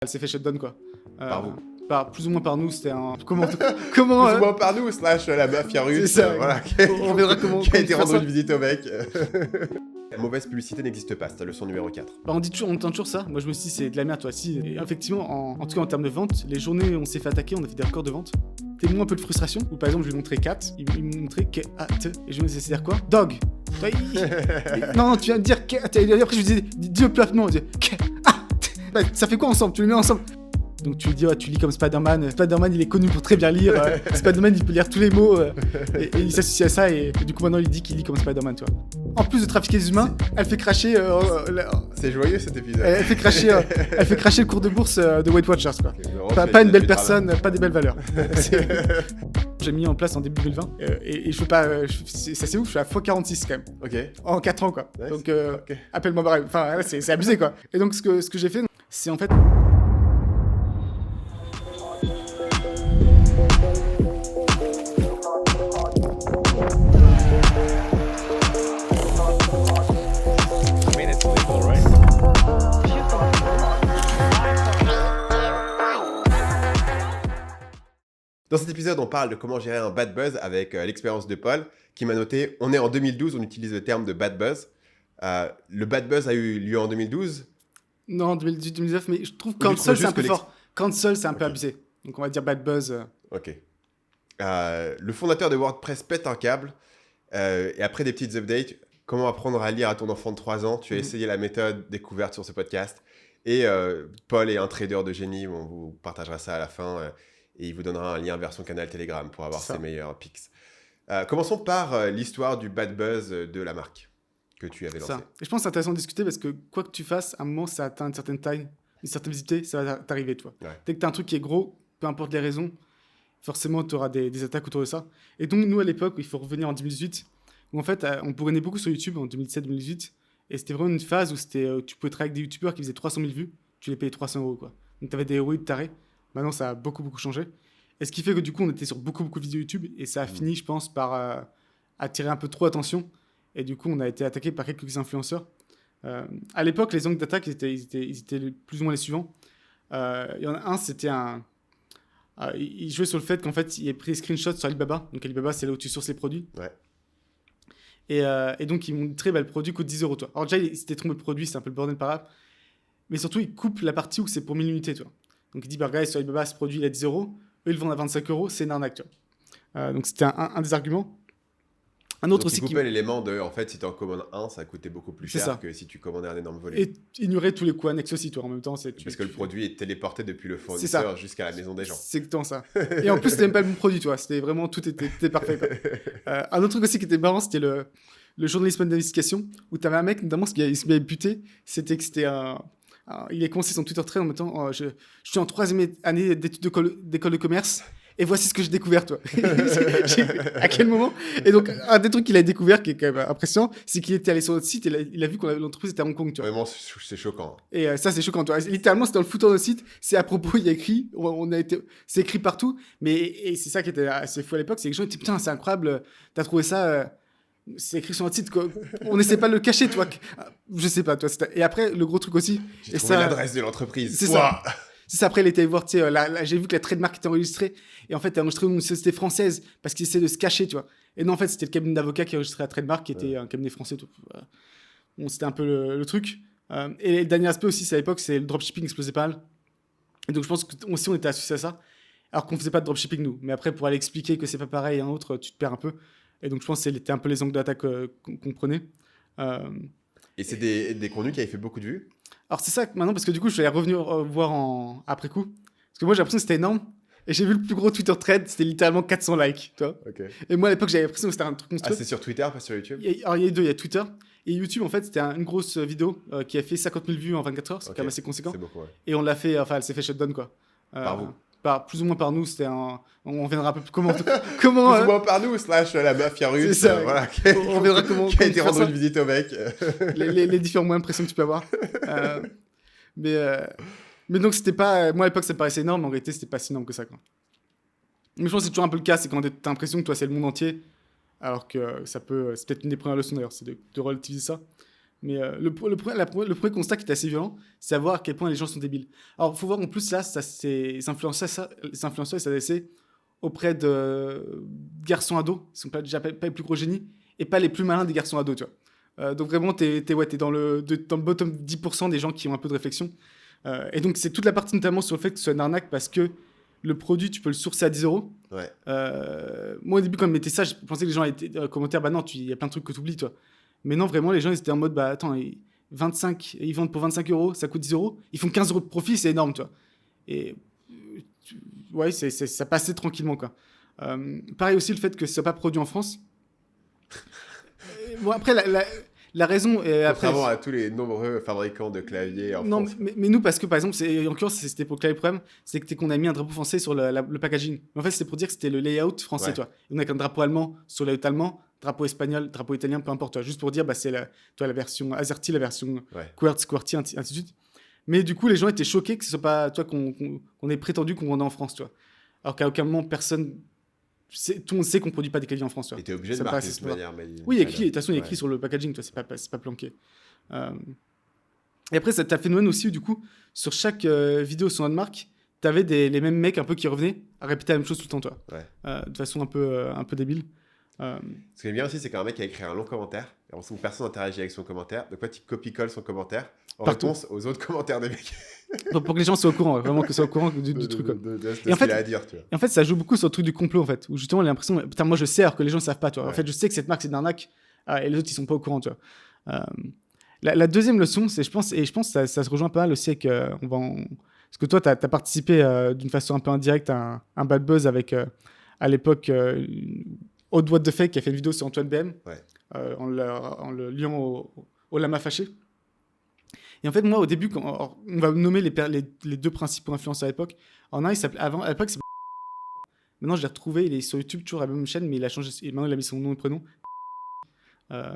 Elle s'est fait shutdown quoi. Par vous. Plus ou moins par nous, c'était un... Comment Plus ou moins par nous, slash la mafia russe, C'est ça, voilà, on verra comment qui a été faire rendre ça. une visite au mec. La mauvaise publicité n'existe pas, c'est ta leçon numéro 4. Bah, on entend toujours ça. Moi je me suis dit c'est de la merde toi. Si, et effectivement, en tout cas en termes de vente, les journées où on s'est fait attaquer, on a fait des records de vente. Témoin un peu de frustration, où par exemple je lui montrais cat, il me montrait cat, et je me disais c'est dire quoi? Dog. Non, tu viens de dire cat, et après je lui disais dis-le plus rapidement, je disais cat, bah, ça fait quoi ensemble? Tu les mets ensemble? Donc tu lui dis, ouais, tu lis comme Spider-Man. Spider-Man, il est connu pour très bien lire. Spider-Man, il peut lire tous les mots. Et il s'associe à ça. Et du coup, maintenant, il dit qu'il lit comme Spider-Man, tu vois. En plus de trafiquer des humains, elle fait cracher... C'est joyeux, cet épisode. Elle fait cracher le cours de bourse de Weight Watchers, quoi. Okay, pas une belle personne, pas des belles valeurs. J'ai mis en place en début 2020. Et je fais pas... ça, c'est ouf, je suis à x46, quand même. Ok. En 4 ans, quoi. Nice. Donc, Okay. appelle-moi pareil. Enfin, là, c'est abusé, quoi. Et donc, ce que j'ai fait, c'est en fait... Dans cet épisode, on parle de comment gérer un bad buzz avec l'expérience de Paul, qui m'a noté, on est en 2012, on utilise le terme de bad buzz. Le bad buzz a eu lieu en 2012. Non, 2018-2019, mais je trouve cancel, c'est un peu fort. Cancel, c'est un peu Ok. abusé. Donc on va dire bad buzz. Ok. Le fondateur de WordPress pète un câble, et après des petites updates, comment apprendre à lire à ton enfant de 3 ans, tu as essayé la méthode découverte sur ce podcast. Et Paul est un trader de génie, on vous partagera ça à la fin, et il vous donnera un lien vers son canal Telegram pour avoir ses meilleurs pics. Commençons par l'histoire du bad buzz de la marque que tu avais lancée. Et je pense que c'est intéressant de discuter parce que quoi que tu fasses, à un moment, ça atteint une certaine taille, une certaine visibilité, ça va t'arriver, toi. Ouais. Dès que tu as un truc qui est gros, peu importe les raisons, forcément, tu auras des attaques autour de ça. Et donc, nous, à l'époque, il faut revenir en 2018, où en fait, on bourrinait beaucoup sur YouTube en 2017-2018. Et c'était vraiment une phase où tu pouvais travailler avec des youtubeurs qui faisaient 300 000 vues, tu les payais 300 €, quoi. Donc, tu avais des héros de tarés. Maintenant, ça a beaucoup changé. Et ce qui fait que du coup, on était sur beaucoup de vidéos YouTube et ça a fini, je pense, par attirer un peu trop attention. Et du coup, on a été attaqué par quelques influenceurs. À l'époque, les angles d'attaque, ils étaient plus ou moins les suivants. Il y en a un, c'était un... il jouait sur le fait qu'en fait, il ait pris des screenshots sur Alibaba. Donc Alibaba, c'est là où tu sources les produits. Ouais. Et donc, ils montraient le produit coûte 10 €, toi. Alors déjà, il s'était trompé de produit, c'est un peu le bordel par là. Mais surtout, il coupe la partie où c'est pour 1000 unités, toi. Donc il dit, bah, regarde, sur Alibaba, ce produit, il est à 10 €. Eux, ils le vendent à 25 €, c'est une arnaque, tu vois. Donc c'était un des arguments. Un autre Donc, aussi il coupait l'élément de, en fait, si tu en commandes un, ça coûtait beaucoup plus C'est cher ça. que si tu commandais un énorme volume. Et ignorer tous les coûts annexes aussi, toi, en même temps. Parce que le produit est téléporté depuis le ça. fournisseur jusqu'à la maison des gens. C'est exactement ça. Et en plus, c'était même pas le bon produit, toi. C'était vraiment, tout était parfait, quoi. Un autre truc aussi qui était marrant, c'était le journalisme d'investigation, où t'avais un mec, notamment, ce qui m'avait buté, c'était que c'était il a commencé son Twitter thread en mettant je suis en 3e année d'études d'école de commerce et voici ce que j'ai découvert, toi. À quel moment? Et donc, un des trucs qu'il a découvert qui est quand même impressionnant, c'est qu'il était allé sur notre site et il a vu que l'entreprise était à Hong Kong, tu vois. Vraiment, c'est choquant. Et ça, c'est choquant, toi. Littéralement, c'est dans le footer de notre site, c'est à propos, il y a écrit, c'est écrit partout, et c'est ça qui était assez fou à l'époque, c'est que les gens étaient, putain, c'est incroyable, t'as trouvé ça... c'est écrit sur notre site, quoi. On n'essaie pas de le cacher, toi. Je sais pas, toi. Et après, le gros truc aussi. J'ai trouvé l'adresse de l'entreprise. C'est ça. C'est ça. Après, il était allé voir, tu sais, j'ai vu que la trademark était enregistrée. Et en fait, elle enregistrée dans une société française parce qu'il essaie de se cacher, tu vois. Et non, en fait, c'était le cabinet d'avocats qui enregistrait la trademark, qui était un cabinet français. Tout. Bon, c'était un peu le truc. Et le dernier aspect aussi, c'est à l'époque, c'est le dropshipping explosait pas mal. Et donc, je pense qu'on était associé à ça. Alors qu'on faisait pas de dropshipping, nous. Mais après, pour aller expliquer que c'est pas pareil à un autre, tu te perds un peu. Et donc, je pense que c'était un peu les angles d'attaque qu'on prenait. Et c'est des contenus qui avaient fait beaucoup de vues. Alors, c'est ça maintenant, parce que du coup, je suis allé revenir voir après coup. Parce que moi, j'ai l'impression que c'était énorme. Et j'ai vu le plus gros Twitter thread, c'était littéralement 400 likes, tu vois. Okay. Et moi, à l'époque, j'avais l'impression que c'était un truc monstrueux. Ah, c'est sur Twitter, pas sur YouTube? Alors, il y a deux, il y a Twitter. Et YouTube, en fait, c'était une grosse vidéo qui a fait 50 000 vues en 24 heures. C'est quand même assez conséquent. C'est beaucoup, ouais. Et on l'a fait, enfin, elle s'est fait shutdown, quoi. Par vous? Plus ou moins par nous, c'était un... On verra un peu comment... Plus ou moins par nous, slash la mafia russe, c'est ça, voilà. On verra comment... qui a été rendre une visite au mec. les différents moyens de pression que tu peux avoir. Mais donc, c'était pas... Moi, à l'époque, ça me paraissait énorme, mais en réalité, c'était pas si énorme que ça, quoi. Mais je pense que c'est toujours un peu le cas, c'est quand t'as l'impression que toi, c'est le monde entier, alors que ça peut... C'est peut-être une des premières leçons, d'ailleurs, c'est de relativiser ça. Mais le premier constat qui est assez violent, c'est à voir à quel point les gens sont débiles. Alors, il faut voir en plus, là, les influenceurs, ils s'adressaient auprès de garçons ados, ils sont déjà pas les plus gros génies, et pas les plus malins des garçons ados, tu vois. Donc vraiment, t'es dans dans le bottom 10% des gens qui ont un peu de réflexion. Et donc, c'est toute la partie notamment sur le fait que ce soit une arnaque parce que le produit, tu peux le sourcer à 10 euros. Ouais. Moi, au début, quand je mettais ça, je pensais que les gens étaient dans les commentaires, bah non, il y a plein de trucs que tu oublies, toi. Mais non, vraiment, les gens, ils étaient en mode, bah attends, 25, ils vendent pour 25 euros, ça coûte 10 euros, ils font 15 euros de profit, c'est énorme, tu vois. Et ouais, ça passait tranquillement, quoi. Pareil aussi, le fait que ce soit pas produit en France. Bon, après, la raison. Après, Contrairement à tous les nombreux fabricants de claviers en non, France. mais nous, parce que par exemple, en l'occurrence, c'était pour le problème, c'est que qu'on a mis un drapeau français sur le packaging. Mais en fait, c'était pour dire que c'était le layout français, Ouais. toi. Et on a qu'un drapeau allemand sur le layout allemand, drapeau espagnol, drapeau italien, peu importe, toi. Juste pour dire, bah, c'est la version AZERTY, la version Ouais. QWERTY, ainsi de suite. Mais du coup, les gens étaient choqués que ce soit pas, toi, qu'on ait prétendu qu'on vendait en France, toi. Alors qu'à aucun moment, tout le monde sait qu'on produit pas des claviers en France, toi. Et t'es obligé de Ça marquer passe, de c'est toute pas- manière. Oui, de toute façon, il est Ouais. écrit sur le packaging, toi. C'est pas planqué. Euh, Et après, ça t'a fait phénomène aussi, du coup, sur chaque vidéo sur une marque, t'avais les mêmes mecs un peu qui revenaient à répéter la même chose tout le temps, toi. Ouais. De façon un peu débile. Ce qui est bien aussi, c'est qu'un mec a écrit un long commentaire, et on sent que personne n'interagit avec son commentaire, donc toi tu copie-colles son commentaire en Partout. réponse aux autres commentaires des mecs. pour que les gens soient au courant, vraiment que soient au courant du truc. Quoi. De ce Et en qu'il fait- a à dire, tu vois. Et en fait, ça joue beaucoup sur le truc du complot, en fait, où justement, on a l'impression, putain, moi je sais, alors que les gens ne savent pas, tu vois. En Ouais. fait, je sais que cette marque, c'est une arnaque, et les autres, ils sont pas au courant, tu vois. Euh, la deuxième leçon, c'est, je pense que ça se rejoint pas mal aussi avec. Parce que toi, tu as participé d'une façon un peu indirecte à un bad buzz avec, à l'époque, Odd What the Fake qui a fait une vidéo sur Antoine BM Ouais. en le liant au lama fâché. Et en fait, moi, au début, on va nommer les deux principaux influenceurs à l'époque. En un, il s'appelait avant, à l'époque, il s'appelait. Maintenant, je l'ai retrouvé, il est sur YouTube, toujours à la même chaîne, mais il a changé. Et maintenant, il a mis son nom et prénom. Euh,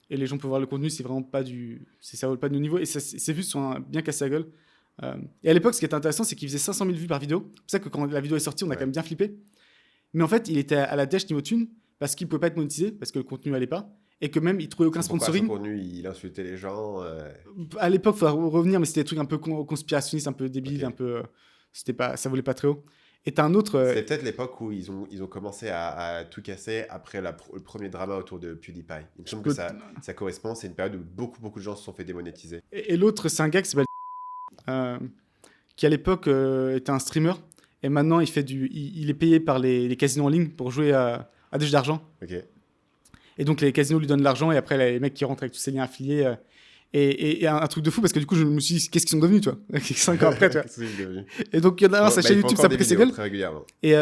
et les gens peuvent voir le contenu, c'est vraiment pas du. Ça vole pas de niveau. Et c'est vu sur un bien cassé la gueule. Et à l'époque, ce qui était intéressant, c'est qu'il faisait 500 000 vues par vidéo. C'est pour ça que quand la vidéo est sortie, on a Ouais. quand même bien flippé. Mais en fait, il était à la dèche niveau thune parce qu'il pouvait pas être monétisé, parce que le contenu allait pas. Et que même, il trouvait aucun Pourquoi sponsoring. son contenu, il insultait les gens. À l'époque, il faudra revenir, mais c'était des trucs un peu conspirationnistes, un peu débiles, Ok. un peu. Ça volait pas très haut. Et t'as un autre. C'était peut-être l'époque où ils ont commencé à tout casser après le premier drama autour de PewDiePie. Il me semble que ça correspond, c'est une période où beaucoup de gens se sont fait démonétiser. Et l'autre, c'est un gars qui s'appelle. Qui à l'époque était un streamer. Et maintenant, il est payé par les casinos en ligne pour jouer à des jeux d'argent. Ok. Et donc, les casinos lui donnent de l'argent. Et après, les mecs qui rentrent avec tous ces liens affiliés. Et un truc de fou, parce que du coup, je me suis dit, qu'est-ce qu'ils sont devenus, tu vois 5 ans après, tu vois. Qu'est-ce que c'est devenu ? Et donc, il y en a un, sa Bon, chaîne il fait YouTube encore des s'appelle ses vidéos gueules. très régulièrement. Et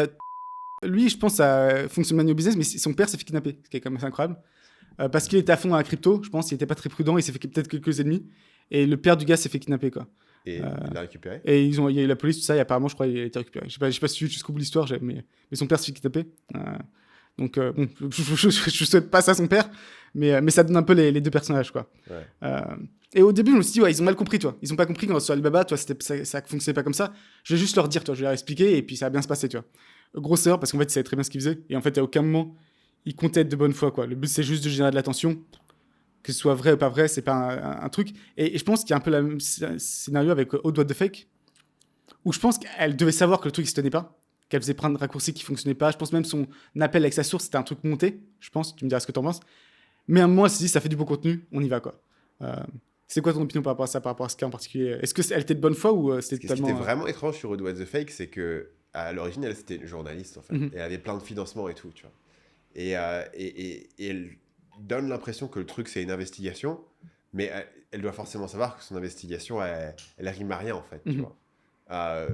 lui, je pense, ça fonctionne bien au business, mais son père s'est fait kidnapper, ce qui est quand même assez incroyable. Parce qu'il était à fond dans la crypto, je pense, il était pas très prudent, il s'est fait peut-être quelques ennemis. Et le père du gars s'est fait kidnapper, quoi. Et il l'a récupéré. Et il y a eu la police, tout ça, et apparemment, je crois, il a été récupéré. Je sais pas suivi jusqu'au bout de l'histoire, mais son père s'est fait kidnapper. Donc, bon, je souhaite pas ça à son père, mais ça donne un peu les deux personnages, quoi. Ouais. Et au début, je me suis dit, ouais, ils ont mal compris, toi. Ils ont pas compris quand sur Alibaba, toi, ça fonctionnait pas comme ça. Je vais juste leur dire, toi, je vais leur expliquer, et puis ça va bien se passer, tu vois. Grosse erreur, parce qu'en fait, ils savaient très bien ce qu'ils faisaient. Et en fait, à aucun moment, ils comptaient être de bonne foi, quoi. Le but, c'est juste de générer de l'attention. Que ce soit vrai ou pas vrai, c'est pas un truc. Et je pense qu'il y a un peu le même scénario avec Odd What the Fake, où je pense qu'elle devait savoir que le truc ne se tenait pas, qu'elle faisait plein de raccourcis qui fonctionnaient pas. Je pense même son appel avec sa source, c'était un truc monté, je pense. Tu me diras ce que t'en penses. Mais à un moment, elle s'est dit, ça fait du beau contenu, on y va, quoi. C'est quoi ton opinion par rapport à ça, par rapport à ce cas en particulier? Est-ce qu'elle était de bonne foi ou c'était Ce qui totalement. était vraiment étrange sur Odd What the Fake, c'est que à l'origine, elle c'était une journaliste en fait. Mhm. Et elle avait plein de financements et tout, tu vois. Et elle donne l'impression que le truc c'est une investigation, mais elle doit forcément savoir que son investigation, elle rime à rien en fait, tu Mhm. vois.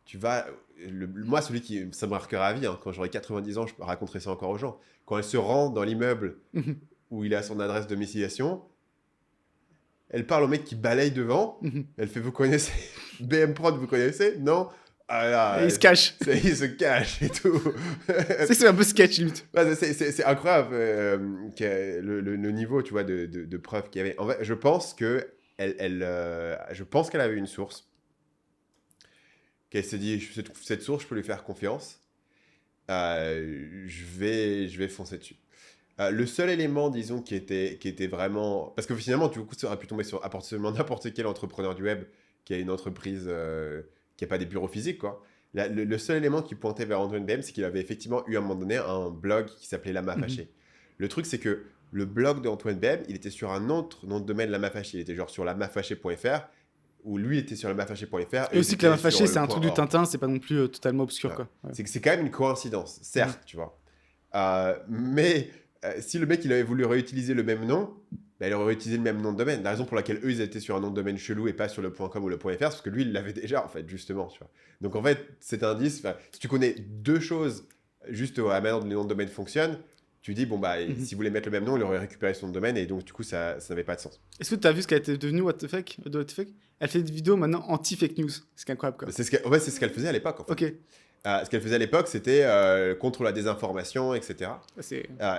Tu vas. Moi, celui qui. Ça me marquera à vie, hein, quand j'aurai 90 ans, je raconterai ça encore aux gens. Quand elle se rend dans l'immeuble Mhm. où il a son adresse de domiciliation, elle parle au mec qui balaye devant. Mhm. Elle fait, vous connaissez BM Prod, vous connaissez? Non? Ah là, Et il se cache. il se cache et tout. C'est un peu sketch, limite. Ouais, c'est incroyable le niveau, tu vois, de preuves qu'il y avait. En fait, je pense que je pense qu'elle avait une source. Qu'elle s'est dit, cette source, je peux lui faire confiance. Je vais foncer dessus. Le seul élément, disons, qui était vraiment... Parce que finalement, du coup, ça aurait pu tomber sur absolument n'importe quel entrepreneur du web qui a une entreprise qui n'a pas des bureaux physiques, quoi. Le seul élément qui pointait vers Antoine BM, c'est qu'il avait effectivement eu à un moment donné un blog qui s'appelait Lama Fâché. Le truc, c'est que le blog d'Antoine BM, il était sur un autre nom de domaine Lama Fâché. Il était genre sur lamafâché.fr, où lui était sur lamafâché.fr. Et aussi que Lama Fâché, c'est un truc du Tintin, c'est pas non plus totalement obscur, quoi. Ouais. C'est quand même une coïncidence, certes, tu vois. Mais si le mec il avait voulu réutiliser le même nom, bah, il aurait utilisé le même nom de domaine. La raison pour laquelle eux ils étaient sur un nom de domaine chelou et pas sur le .com ou le .fr, c'est parce que lui il l'avait déjà en fait, justement. Tu vois. Donc en fait, cet indice, si tu connais deux choses juste à la manière dont les noms de domaine fonctionnent, tu dis bon bah si vous voulez mettre le même nom, il aurait récupéré son nom de domaine et donc du coup ça n'avait pas de sens. Est-ce que tu as vu ce qu'elle était devenue What the fuck de What the fuck? Elle fait des vidéos maintenant anti-fake news. C'est incroyable, quoi. En fait, c'est ce qu'elle faisait à l'époque. En fait. Ok. Ce qu'elle faisait à l'époque, c'était contre la désinformation, etc.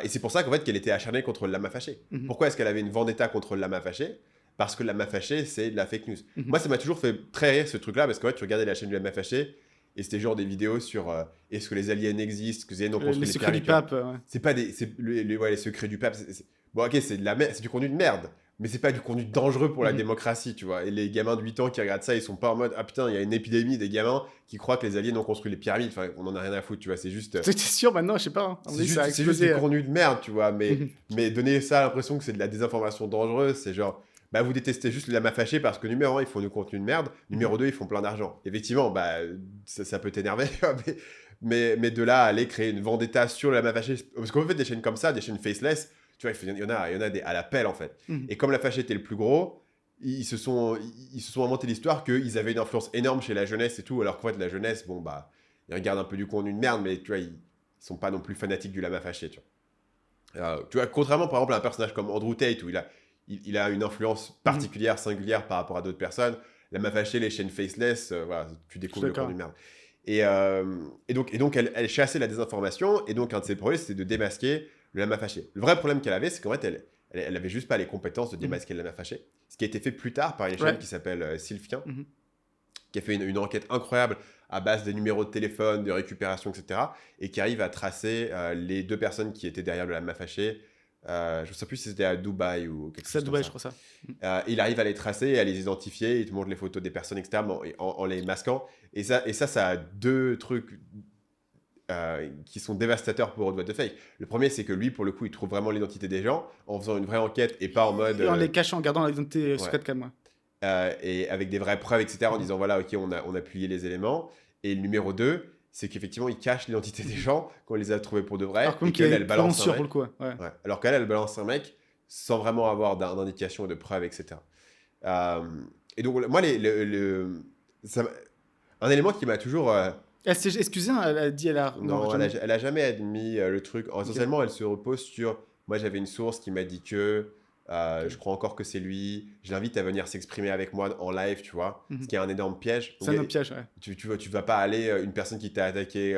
Et c'est pour ça qu'en fait, qu'elle était acharnée contre le Lama Fâché. Pourquoi est-ce qu'elle avait une vendetta contre le Lama Fâché? Parce que le Lama Fâché, c'est de la fake news. Moi, ça m'a toujours fait très rire ce truc-là, parce qu'en fait, tu regardais la chaîne du Lama Fâché, et c'était genre des vidéos sur est-ce que les aliens existent, que les aliens ont construit les secrets du pape. Ouais. C'est pas des... les secrets du pape. Bon, ok, c'est du contenu de merde. Mais c'est pas du contenu dangereux pour la démocratie, tu vois. Et les gamins de 8 ans qui regardent ça, ils sont pas en mode ah putain, il y a une épidémie des gamins qui croient que les aliens ont construit les pyramides. Enfin, on en a rien à foutre, tu vois. C'est juste. T'es sûr maintenant, je sais pas. Hein. C'est juste du contenu de merde, tu vois. Mais donner ça l'impression que c'est de la désinformation dangereuse, c'est genre bah vous détestez juste les Lama Fâché parce que numéro 1, ils font du contenu de merde. Numéro 2, ils font plein d'argent. Effectivement, bah ça peut t'énerver, mais de là à aller créer une vendetta sur le Lama Fâché, parce qu'en fait des chaînes comme ça, des chaînes faceless. Tu vois, il y en a des à l'appel, en fait. Et comme la Fâché était le plus gros, ils se sont inventé l'histoire qu'ils avaient une influence énorme chez la jeunesse et tout, alors qu'en fait, la jeunesse, bon, bah, ils regardent un peu du contenu de merde, mais tu vois, ils sont pas non plus fanatiques du Lama Fâché, tu vois. Contrairement, par exemple, à un personnage comme Andrew Tate, où il a une influence particulière, singulière par rapport à d'autres personnes, Lama Fâché, les chaînes faceless, voilà, tu découvres le contenu de merde. Et donc elle chassait la désinformation, et donc un de ses projets, c'était de démasquer le Lama Fâché. Le vrai problème qu'elle avait, c'est qu'en fait, elle avait juste pas les compétences de démasquer le Lama Fâché. Ce qui a été fait plus tard par une chaîne qui s'appelle Sylphien, qui a fait une enquête incroyable à base des numéros de téléphone, de récupération, etc. Et qui arrive à tracer les deux personnes qui étaient derrière le Lama Fâché. Je ne sais plus si c'était à Dubaï ou quelque chose comme ça. C'est à Dubaï, je crois ça. Il arrive à les tracer et à les identifier. Il te montre les photos des personnes externes en les masquant. Et ça a deux trucs qui sont dévastateurs pour What the Fake. Le premier, c'est que lui, pour le coup, il trouve vraiment l'identité des gens en faisant une vraie enquête et pas en mode... Et en les cachant, en gardant l'identité secrète comme moi. Et avec des vraies preuves, etc. En disant, voilà, ok, on a plié les éléments. Et le numéro 2, c'est qu'effectivement, il cache l'identité des gens quand on les a trouvés pour de vrai. Alors qu'elle balance un mec. Alors qu'elle balance un mec sans vraiment avoir d'indication et de preuves, etc. Et donc, moi, un élément qui m'a toujours... Elle s'est excusée, elle a dit Non, elle a jamais admis le truc. Essentiellement, elle se repose sur... Moi, j'avais une source qui m'a dit que... Je crois encore que c'est lui. Je l'invite à venir s'exprimer avec moi en live, tu vois. Ce qui est un énorme piège. C'est un énorme piège, ouais. Tu vas pas aller... une personne qui t'a attaqué,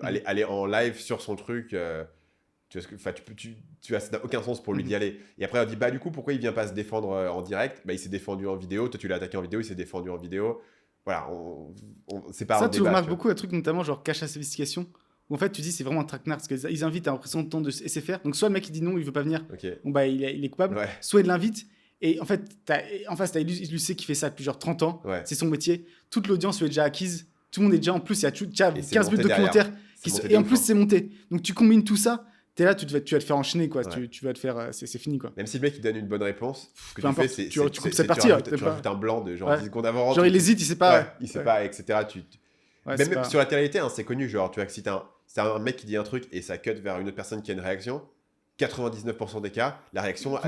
aller en live sur son truc... ça n'a aucun sens pour lui d'y aller. Et après, on dit, bah du coup, pourquoi il vient pas se défendre en direct? Bah, il s'est défendu en vidéo. Toi, tu l'as attaqué en vidéo, il s'est défendu en vidéo. Voilà, c'est pas un débat. Ça, tu remarques beaucoup un truc, notamment genre cache à sophistication, où en fait tu dis c'est vraiment un traquenard, parce qu'ils invitent à l'impression de temps de SFR. Donc soit le mec il dit non, il veut pas venir, bon, bah, il est coupable, soit il l'invite, et en fait en face t'as Lucé qui fait ça depuis genre 30 ans, c'est son métier, toute l'audience lui est déjà acquise, tout le monde est déjà en plus, il y a 15 minutes de commentaires, et en plus c'est monté. Donc tu combines tout ça, t'es là, tu vas te faire enchaîner, quoi. Tu vas te faire... C'est fini, quoi. Même si le mec, il donne une bonne réponse, ce que tu fais, c'est... Tu coupes cette partie, tu rajoutes un blanc de genre 10 secondes avant. Genre, il hésite, il sait pas. Il sait pas, etc. Même sur la télé-réalité, c'est connu. Genre, tu vois que si t'as un mec qui dit un truc et ça cut vers une autre personne qui a une réaction, 99% des cas, la réaction,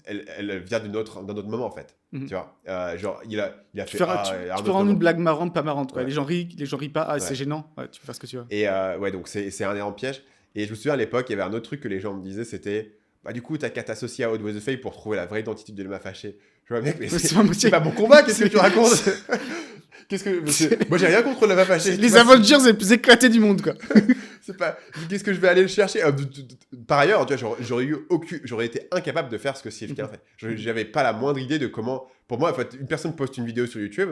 elle vient d'un autre moment, en fait. Tu vois, genre, il a fait... Tu peux rendre une blague marrante, pas marrante, quoi. Les gens rient pas, c'est gênant. Tu peux faire ce que tu veux. Et donc, c'est un énorme piège. Et je me souviens, à l'époque, il y avait un autre truc que les gens me disaient, c'était... Bah, du coup, t'as qu'à t'associer à What the Fake pour trouver la vraie identité de Lama Fâché. Je vois, mec, mais c'est pas mon combat, qu'est-ce que tu racontes? Moi, j'ai rien contre Lama Fâché. Les Avengers, c'est les plus éclatés du monde, quoi. Qu'est-ce que je vais aller le chercher? Par ailleurs, tu vois, j'aurais été incapable de faire ce que Sylphien fait. J'avais pas la moindre idée de comment... Pour moi, en fait, une personne poste une vidéo sur YouTube,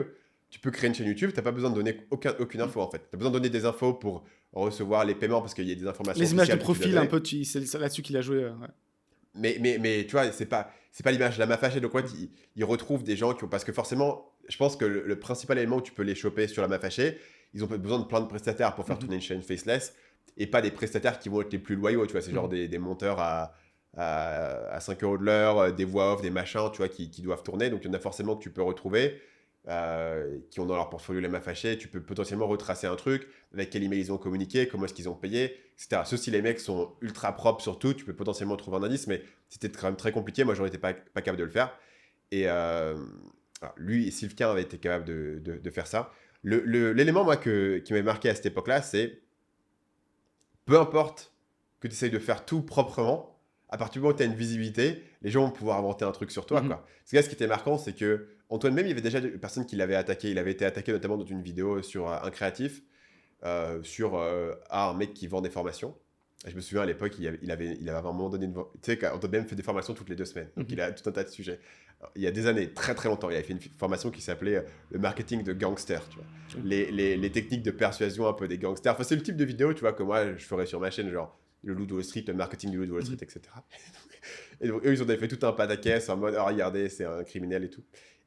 tu peux créer une chaîne YouTube, tu n'as pas besoin de donner aucune info en fait. Tu as besoin de donner des infos pour recevoir les paiements parce qu'il y a des informations Les images de officielles que tu dois profil, donner. un peu, c'est là-dessus qu'il a joué. Ouais. Mais tu vois, c'est pas l'image de la mafachée. Donc, en fait, ils retrouvent des gens qui ont. Parce que forcément, je pense que le principal élément où tu peux les choper sur la mafachée, ils ont besoin de plein de prestataires pour faire tourner une chaîne faceless et pas des prestataires qui vont être les plus loyaux. Tu vois, c'est genre des monteurs à 5 euros de l'heure, des voix off, des machins, tu vois, qui doivent tourner. Donc, il y en a forcément que tu peux retrouver. Qui ont dans leur portfolio les mafachés, tu peux potentiellement retracer un truc, avec quel email ils ont communiqué, comment est-ce qu'ils ont payé, etc. Sauf si les mecs sont ultra propres surtout, tu peux potentiellement trouver un indice, mais c'était quand même très compliqué, moi j'aurais été pas capable de le faire. Et lui et Sylvain avaient été capables de faire ça. L'élément moi qui m'avait marqué à cette époque-là, c'est peu importe que tu essayes de faire tout proprement, à partir du moment où tu as une visibilité, les gens vont pouvoir inventer un truc sur toi. Quoi. Parce que là, ce qui était marquant, c'est que Antoine même, il y avait déjà des personnes qui l'avaient attaqué. Il avait été attaqué notamment dans une vidéo sur un créatif, sur un mec qui vend des formations. Et je me souviens à l'époque, il avait à un moment donné tu sais, qu'Antoine même fait des formations toutes les 2 semaines. Donc il a tout un tas de sujets. Alors, il y a des années, très très longtemps, il avait fait une formation qui s'appelait le marketing de gangster. Tu vois. Les techniques de persuasion un peu des gangsters. Enfin, c'est le type de vidéo, tu vois, que moi je ferais sur ma chaîne, genre le Loup de Wall Street, le marketing du Loup de Wall Street, etc. Et donc, eux, ils ont fait tout un pataquès en mode, oh, regardez, c'est un criminel et tout.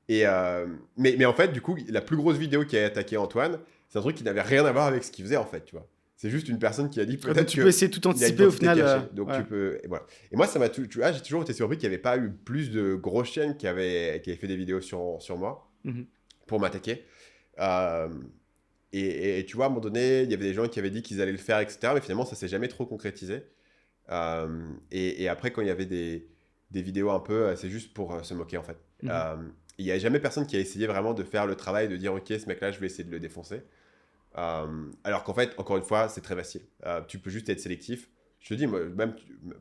Mais en fait, du coup, la plus grosse vidéo qui a attaqué Antoine, c'est un truc qui n'avait rien à voir avec ce qu'il faisait, en fait, tu vois. C'est juste une personne qui a dit peut-être tu peux essayer de tout anticiper au final. Donc tu peux... Et voilà. Et moi, ça m'a j'ai toujours été surpris qu'il n'y avait pas eu plus de grosses chaînes qui avaient fait des vidéos sur moi pour m'attaquer. Et tu vois, à un moment donné, il y avait des gens qui avaient dit qu'ils allaient le faire, etc. Mais finalement, ça s'est jamais trop concrétisé. Et après, quand il y avait des vidéos un peu, c'est juste pour se moquer, en fait. Il n'y a jamais personne qui a essayé vraiment de faire le travail, de dire, OK, ce mec-là, je vais essayer de le défoncer. Alors qu'en fait, encore une fois, c'est très facile. Tu peux juste être sélectif. Je te dis, moi, même,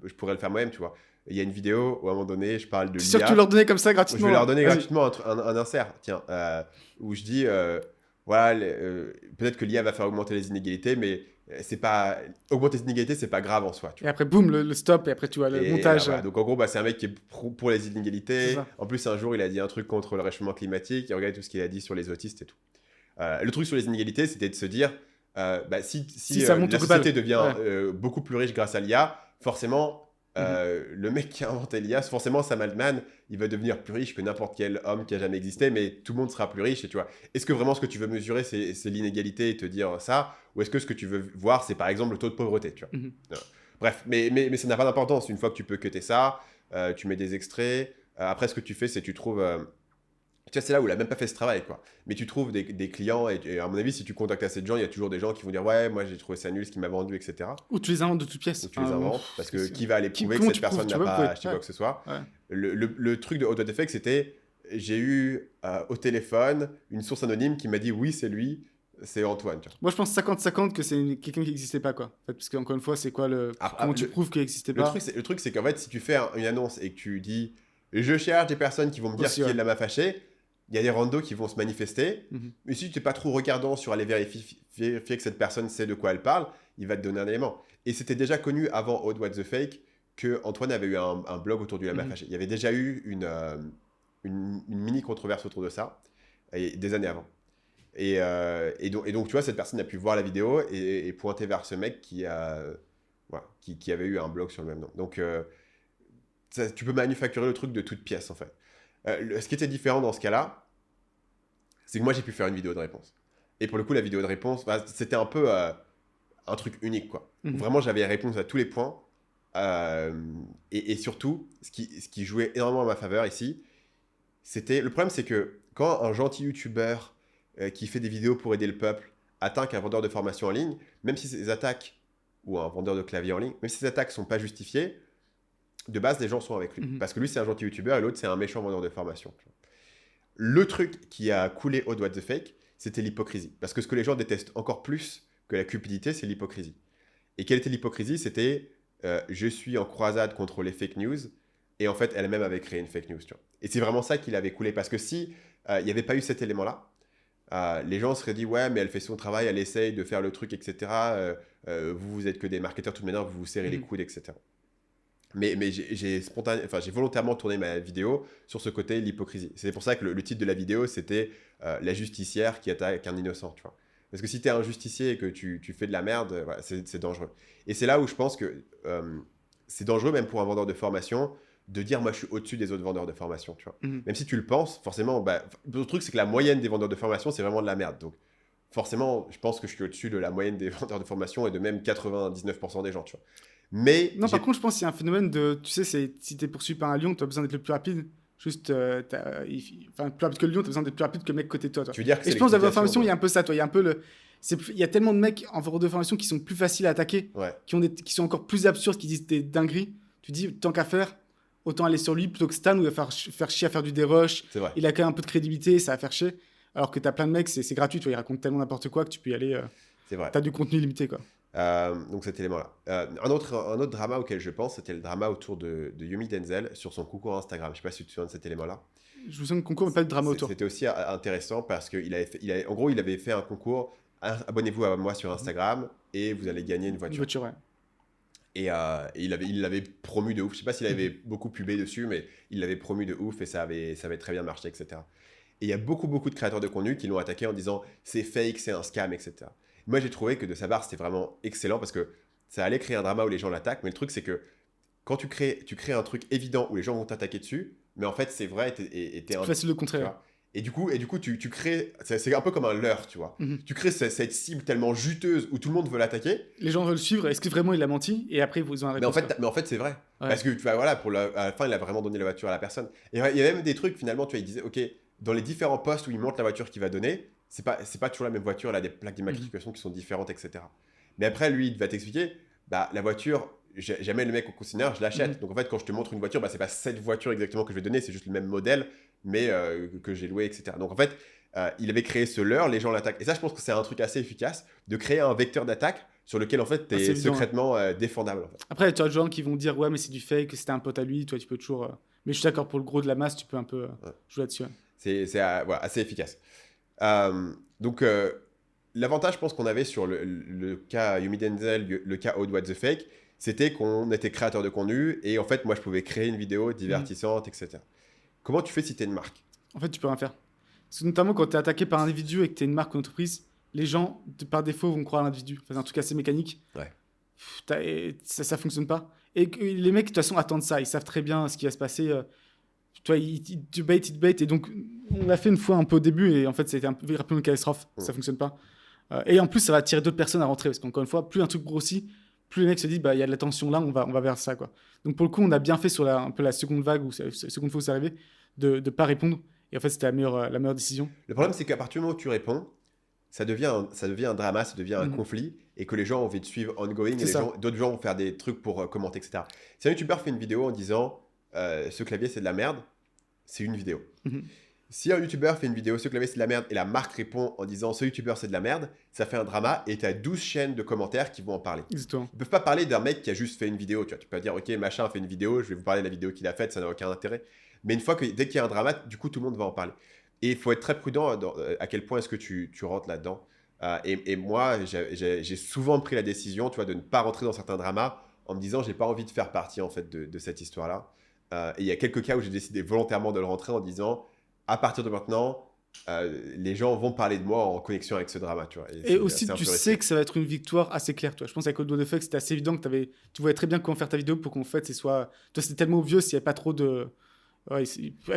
je pourrais le faire moi-même, tu vois. Il y a une vidéo où à un moment donné, je parle de l'IA. C'est sûr que tu leur donnais comme ça gratuitement. Je vais leur donner gratuitement un insert, tiens, où je dis, voilà, peut-être que l'IA va faire augmenter les inégalités, mais c'est pas augmenter les inégalités, c'est pas grave en soi. Tu vois. Et après, boum, le stop, et après, tu vois, le montage. Voilà. Donc en gros, c'est un mec qui est pour les inégalités. En plus, un jour, il a dit un truc contre le réchauffement climatique. Et regardez tout ce qu'il a dit sur les autistes et tout. Le truc sur les inégalités, c'était de se dire, si la société devient beaucoup plus riche grâce à l'IA, forcément, le mec qui a inventé l'IA, forcément, Sam Altman, il va devenir plus riche que n'importe quel homme qui a jamais existé, mais tout le monde sera plus riche. Et tu vois, est-ce que vraiment ce que tu veux mesurer, c'est l'inégalité et te dire ça, ou est-ce que ce que tu veux voir, c'est par exemple le taux de pauvreté, tu vois. Bref, mais ça n'a pas d'importance. Une fois que tu peux cutter ça, tu mets des extraits. Après, ce que tu fais, c'est tu trouves... tu vois, c'est là où il a même pas fait ce travail, quoi. Mais tu trouves des clients, et à mon avis, si tu contactes assez de gens, il y a toujours des gens qui vont dire, ouais, moi j'ai trouvé ça nul, ce qu'il m'a vendu, etc. Ou tu les inventes de toutes pièces. Ou tu les inventes, parce que qui va aller prouver que cette personne n'a pas acheté quoi que ce soit. Le truc de Hot Effect, c'était, j'ai eu au téléphone une source anonyme qui m'a dit, oui, c'est lui, c'est Antoine. Tu vois. Moi, je pense 50-50 que c'est quelqu'un qui n'existait pas, quoi. En fait, parce qu'encore une fois, c'est quoi comment tu prouves qu'il n'existait pas. Le truc, c'est qu'en fait, si tu fais une annonce et que tu dis, je cherche des personnes qui vont me dire qui est de la m'a fâché, il y a des randos qui vont se manifester, mais si tu n'es pas trop regardant sur aller vérifier que cette personne sait de quoi elle parle, il va te donner un élément. Et c'était déjà connu avant Odd What the Fake que Antoine avait eu un blog autour du lama fâché. Il y avait déjà eu une mini controverse autour de ça, des années avant. Et donc, tu vois, cette personne a pu voir la vidéo et pointer vers ce mec qui avait eu un blog sur le même nom. Donc, tu peux manufacturer le truc de toutes pièces, en fait. Ce qui était différent dans ce cas-là, c'est que moi, j'ai pu faire une vidéo de réponse. Et pour le coup, la vidéo de réponse, c'était un peu un truc unique, quoi. Vraiment, j'avais réponse à tous les points. Et surtout, ce qui jouait énormément à ma faveur ici, le problème, c'est que quand un gentil youtubeur qui fait des vidéos pour aider le peuple attaque un vendeur de formation en ligne, même si ces attaques, ou un vendeur de clavier en ligne, même si ces attaques ne sont pas justifiées, de base, les gens sont avec lui. Parce que lui, c'est un gentil youtubeur et l'autre, c'est un méchant vendeur de formation. Le truc qui a coulé au What the Fake, c'était l'hypocrisie. Parce que ce que les gens détestent encore plus que la cupidité, c'est l'hypocrisie. Et quelle était l'hypocrisie? C'était je suis en croisade contre les fake news, et en fait, elle-même avait créé une fake news. Tu vois. Et c'est vraiment ça qui l'avait coulé. Parce que si il n'y avait pas eu cet élément-là, les gens se seraient dit, ouais, mais elle fait son travail, elle essaye de faire le truc, etc. Vous êtes que des marketeurs, de toute manière, vous vous serrez les coudes, etc. Mais j'ai volontairement tourné ma vidéo sur ce côté, l'hypocrisie. C'est pour ça que le titre de la vidéo, c'était la justicière qui attaque un innocent, tu vois. Parce que si tu es un justicier et que tu fais de la merde, voilà, c'est dangereux. Et c'est là où je pense que c'est dangereux, même pour un vendeur de formation, de dire moi je suis au-dessus des autres vendeurs de formation, tu vois. Même si tu le penses, forcément, le truc c'est que la moyenne des vendeurs de formation, c'est vraiment de la merde. Donc forcément, je pense que je suis au-dessus de la moyenne des vendeurs de formation et de même 99% des gens, tu vois. Mais Non, par contre, je pense qu'il y a un phénomène de. Tu sais, si t'es poursuivi par un lion, tu as besoin d'être le plus rapide. Juste. Enfin, plus rapide que le lion, tu as besoin d'être plus rapide que le mec côté de toi. tu veux dire que Et c'est je pense dans la l'explication, formation, il y a un peu ça, toi. Il y a un peu le. Il y a tellement de mecs en vendeur de formation qui sont plus faciles à attaquer, ouais, qui sont encore plus absurdes, qui disent des dingueries. Tu dis, tant qu'à faire, autant aller sur lui plutôt que Stan, où il va faire chier à faire du dérush. c'est vrai. Il a quand même un peu de crédibilité, ça va faire chier. Alors que t'as plein de mecs, c'est gratuit, tu vois, ils racontent tellement n'importe quoi que tu peux y aller. C'est vrai. T'as du contenu limité, quoi. Donc cet élément-là. Un autre drama auquel je pense, c'était le drama autour de Yumi Denzel sur son concours Instagram. Je sais pas si tu te souviens de cet élément-là. Je vous sens le concours, mais pas de drama autour. C'était aussi intéressant parce qu'il en gros, il avait fait un concours. Abonnez-vous à moi sur Instagram et vous allez gagner une Une voiture. voiture, ouais. Et il l'avait promu de ouf. Je sais pas s'il avait beaucoup pubé dessus, mais il l'avait promu de ouf et ça avait très bien marché, etc. Et il y a beaucoup de créateurs de contenu qui l'ont attaqué en disant c'est fake, c'est un scam, etc. Moi, j'ai trouvé que de sa part, c'était vraiment excellent parce que ça allait créer un drama où les gens l'attaquent. Mais le truc, c'est que quand tu crées un truc évident où les gens vont t'attaquer dessus, mais en fait, c'est vrai et t'es C'est plus facile de contrer. tu vois. Et du coup, tu crées. C'est un peu comme un leurre, tu vois. Tu crées cette cible tellement juteuse où tout le monde veut l'attaquer. Les gens veulent suivre. Est-ce que vraiment il a menti? Et après, ils ont un Mais réponse. en fait, c'est vrai. Ouais. Parce que, tu vois, voilà, à la fin, il a vraiment donné la voiture à la personne. Et il y a même des trucs, finalement, tu vois, il disait, OK, dans les différents postes où il montre la voiture qu'il va donner, c'est pas toujours la même voiture, elle a des plaques d'immatriculation qui sont différentes, etc. Mais après, lui, il va t'expliquer, la voiture, jamais le mec au concessionnaire, je l'achète. Donc en fait, quand je te montre une voiture, c'est pas cette voiture exactement que je vais donner, c'est juste le même modèle, mais que j'ai loué, etc. Donc en fait, il avait créé ce leurre, les gens l'attaquent. Et ça, je pense que c'est un truc assez efficace de créer un vecteur d'attaque sur lequel en fait, tu es secrètement défendable. En fait. Après, tu as des gens qui vont dire ouais, mais c'est du fake, c'était un pote à lui, toi tu peux toujours. Mais je suis d'accord, pour le gros de la masse, tu peux un peu jouer là-dessus. Ouais. C'est voilà, assez efficace. Donc, l'avantage, je pense, qu'on avait sur le cas Yumi Denzel, le cas Odd What the Fake, c'était qu'on était créateur de contenu et en fait, moi, je pouvais créer une vidéo divertissante, etc. Comment tu fais si tu es une marque? En fait, tu peux rien faire. Parce que notamment quand tu es attaqué par un individu et que tu es une marque ou une entreprise, les gens, par défaut, vont croire à l'individu. Enfin, c'est un truc assez mécanique. Ouais. Ça fonctionne pas. Et les mecs, de toute façon, attendent ça. Ils savent très bien ce qui va se passer. Toi, ils te bait. Et donc, on l'a fait une fois un peu au début. Et en fait, c'était un peu une catastrophe. Ça fonctionne pas. Et en plus, ça va attirer d'autres personnes à rentrer. Parce qu'encore une fois, plus un truc grossit, plus les mecs se disent, il y a de la tension là, on va vers ça. Quoi. Donc, pour le coup, on a bien fait sur un peu la seconde vague ou la seconde fois où c'est arrivé, de ne pas répondre. Et en fait, c'était la meilleure décision. Le problème, c'est qu'à partir du moment où tu réponds, ça devient un drama, ça devient un conflit, et que les gens ont envie de suivre ongoing, et d'autres gens vont faire des trucs pour commenter, etc. Si un youtubeur fait une vidéo en disant ce clavier c'est de la merde, c'est une vidéo. Si un youtubeur fait une vidéo ce clavier c'est de la merde, et la marque répond en disant ce youtubeur c'est de la merde, ça fait un drama, et tu as 12 chaînes de commentaires qui vont en parler. Exactement. Ils peuvent pas parler d'un mec qui a juste fait une vidéo, tu vois. Tu peux pas dire ok machin a fait une vidéo, je vais vous parler de la vidéo qu'il a faite, ça n'a aucun intérêt. Mais dès qu'il y a un drama, du coup tout le monde va en parler. Et il faut être très prudent à quel point est-ce que tu rentres là-dedans. Et moi, j'ai souvent pris la décision, tu vois, de ne pas rentrer dans certains dramas en me disant, j'ai pas envie de faire partie en fait de cette histoire-là. Et il y a quelques cas où j'ai décidé volontairement de le rentrer en disant, à partir de maintenant, les gens vont parler de moi en connexion avec ce drama, tu vois. Et aussi, tu sais que ça va être une victoire assez claire, toi. Je pense qu'avec Old What the Fuck, c'était assez évident que tu voyais très bien comment faire ta vidéo pour qu'en fait, toi, c'était tellement obvious, il n'y avait pas trop de. Ouais,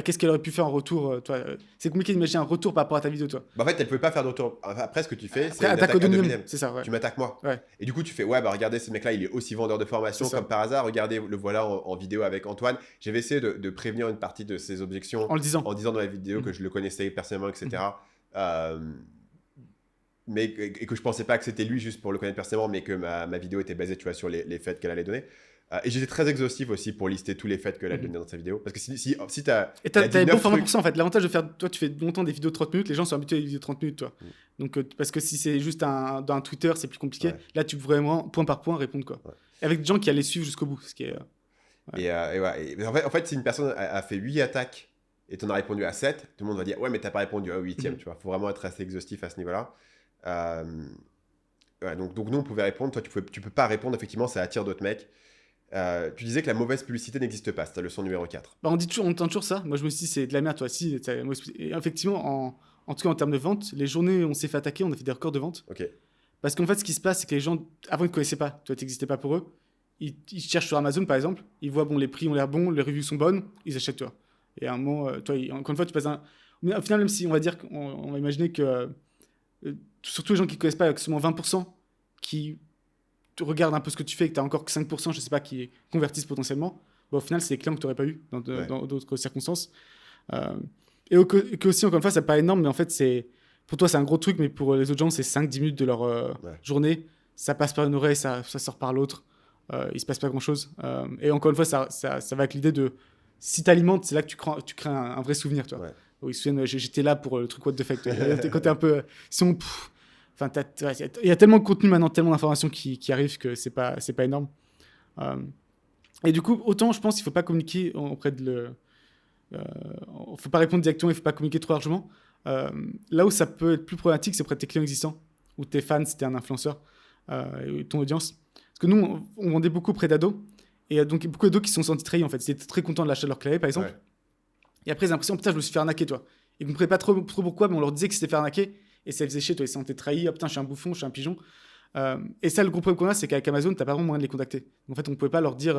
qu'est-ce qu'elle aurait pu faire en retour toi c'est compliqué d'imaginer un retour par rapport à ta vidéo, toi. En fait, elle pouvait pas faire de retour. Après, ce que tu fais, c'est une attaque ad hominem. C'est ça, ouais. Tu m'attaques moi. Ouais. Et du coup, tu fais, regardez, ce mec-là, il est aussi vendeur de formation comme par hasard. Regardez, le voilà en vidéo avec Antoine. J'avais essayé de prévenir une partie de ses objections en disant dans la vidéo que je le connaissais personnellement, etc. Et que je pensais pas que c'était lui juste pour le connaître personnellement, mais que ma vidéo était basée, tu vois, sur les faits qu'elle allait donner. Et j'étais très exhaustif aussi pour lister tous les faits qu'elle a donnés dans sa vidéo. Parce que si t'as. Et t'avais bon format pour ça en fait. L'avantage de faire. Toi, tu fais longtemps des vidéos de 30 minutes, les gens sont habitués à des vidéos de 30 minutes, toi. Donc, parce que si c'est juste dans un Twitter, c'est plus compliqué. Ouais. Là, tu peux vraiment, point par point, répondre, quoi. Ouais. Avec des gens qui allaient suivre jusqu'au bout. Ce qui est, et en fait, si une personne a fait 8 attaques et t'en as répondu à 7, tout le monde va dire ouais, mais t'as pas répondu à 8ème, tu vois. Faut vraiment être assez exhaustif à ce niveau-là. Donc nous, on pouvait répondre. Toi, tu peux pas répondre, effectivement, ça attire d'autres mecs. Tu disais que la mauvaise publicité n'existe pas, c'est ta leçon numéro 4. Bah, on entend toujours ça. Moi, je me suis dit, c'est de la merde, toi. Si, et effectivement, en tout cas, en termes de vente, les journées où on s'est fait attaquer, on a fait des records de vente. Ok. Parce qu'en fait, ce qui se passe, c'est que les gens, avant, ils ne te connaissaient pas. Toi, tu n'existais pas pour eux. Ils cherchent sur Amazon, par exemple. Ils voient, bon, les prix ont l'air bons, les reviews sont bonnes. Ils achètent, toi. Et à un moment, toi, encore une fois, tu passes un. Mais au final, même si on va dire qu'on va imaginer que. Surtout les gens qui ne connaissent pas, il y a seulement 20% qui tu regardes un peu ce que tu fais et que tu as encore que 5%, je sais pas, qui convertissent potentiellement, bah, au final, c'est des clients que tu n'aurais pas eu dans d'autres circonstances. Et que aussi, encore une fois, ça paraît énorme, mais en fait, pour toi, c'est un gros truc, mais pour les autres gens, c'est 5-10 minutes de leur journée. Ça passe par une oreille, ça sort par l'autre. Il se passe pas grand-chose. Et encore une fois, ça va avec l'idée de si tu alimentes, c'est là que tu crées un vrai souvenir. Tu vois. Ouais. Où ils se souviennent, j'étais là pour le truc what the fuck. Quand t'es un peu. Enfin, il y a tellement de contenu maintenant, tellement d'informations qui arrivent que c'est pas énorme. Et du coup, autant je pense qu'il ne faut pas communiquer auprès de faut pas répondre directement, il ne faut pas communiquer trop largement. Là où ça peut être plus problématique, c'est auprès de tes clients existants, ou tes fans, si tu es un influenceur, ton audience. Parce que nous, on vendait beaucoup auprès d'ados, et donc beaucoup d'ados qui se sont sentis trahis, en fait. Ils étaient très contents de l'achat de leur clavier, par exemple. Ouais. Et après, ils ont l'impression, putain, je me suis fait arnaquer, toi. Ils ne comprenaient pas trop pourquoi, mais on leur disait qu'ils s'étaient fait arnaquer. Et ça faisait chier, toi, ils se sentaient trahis. Oh putain, je suis un bouffon, je suis un pigeon. Et ça, le gros problème qu'on a, c'est qu'avec Amazon, tu n'as pas vraiment moyen de les contacter. Donc, en fait, on ne pouvait pas leur dire,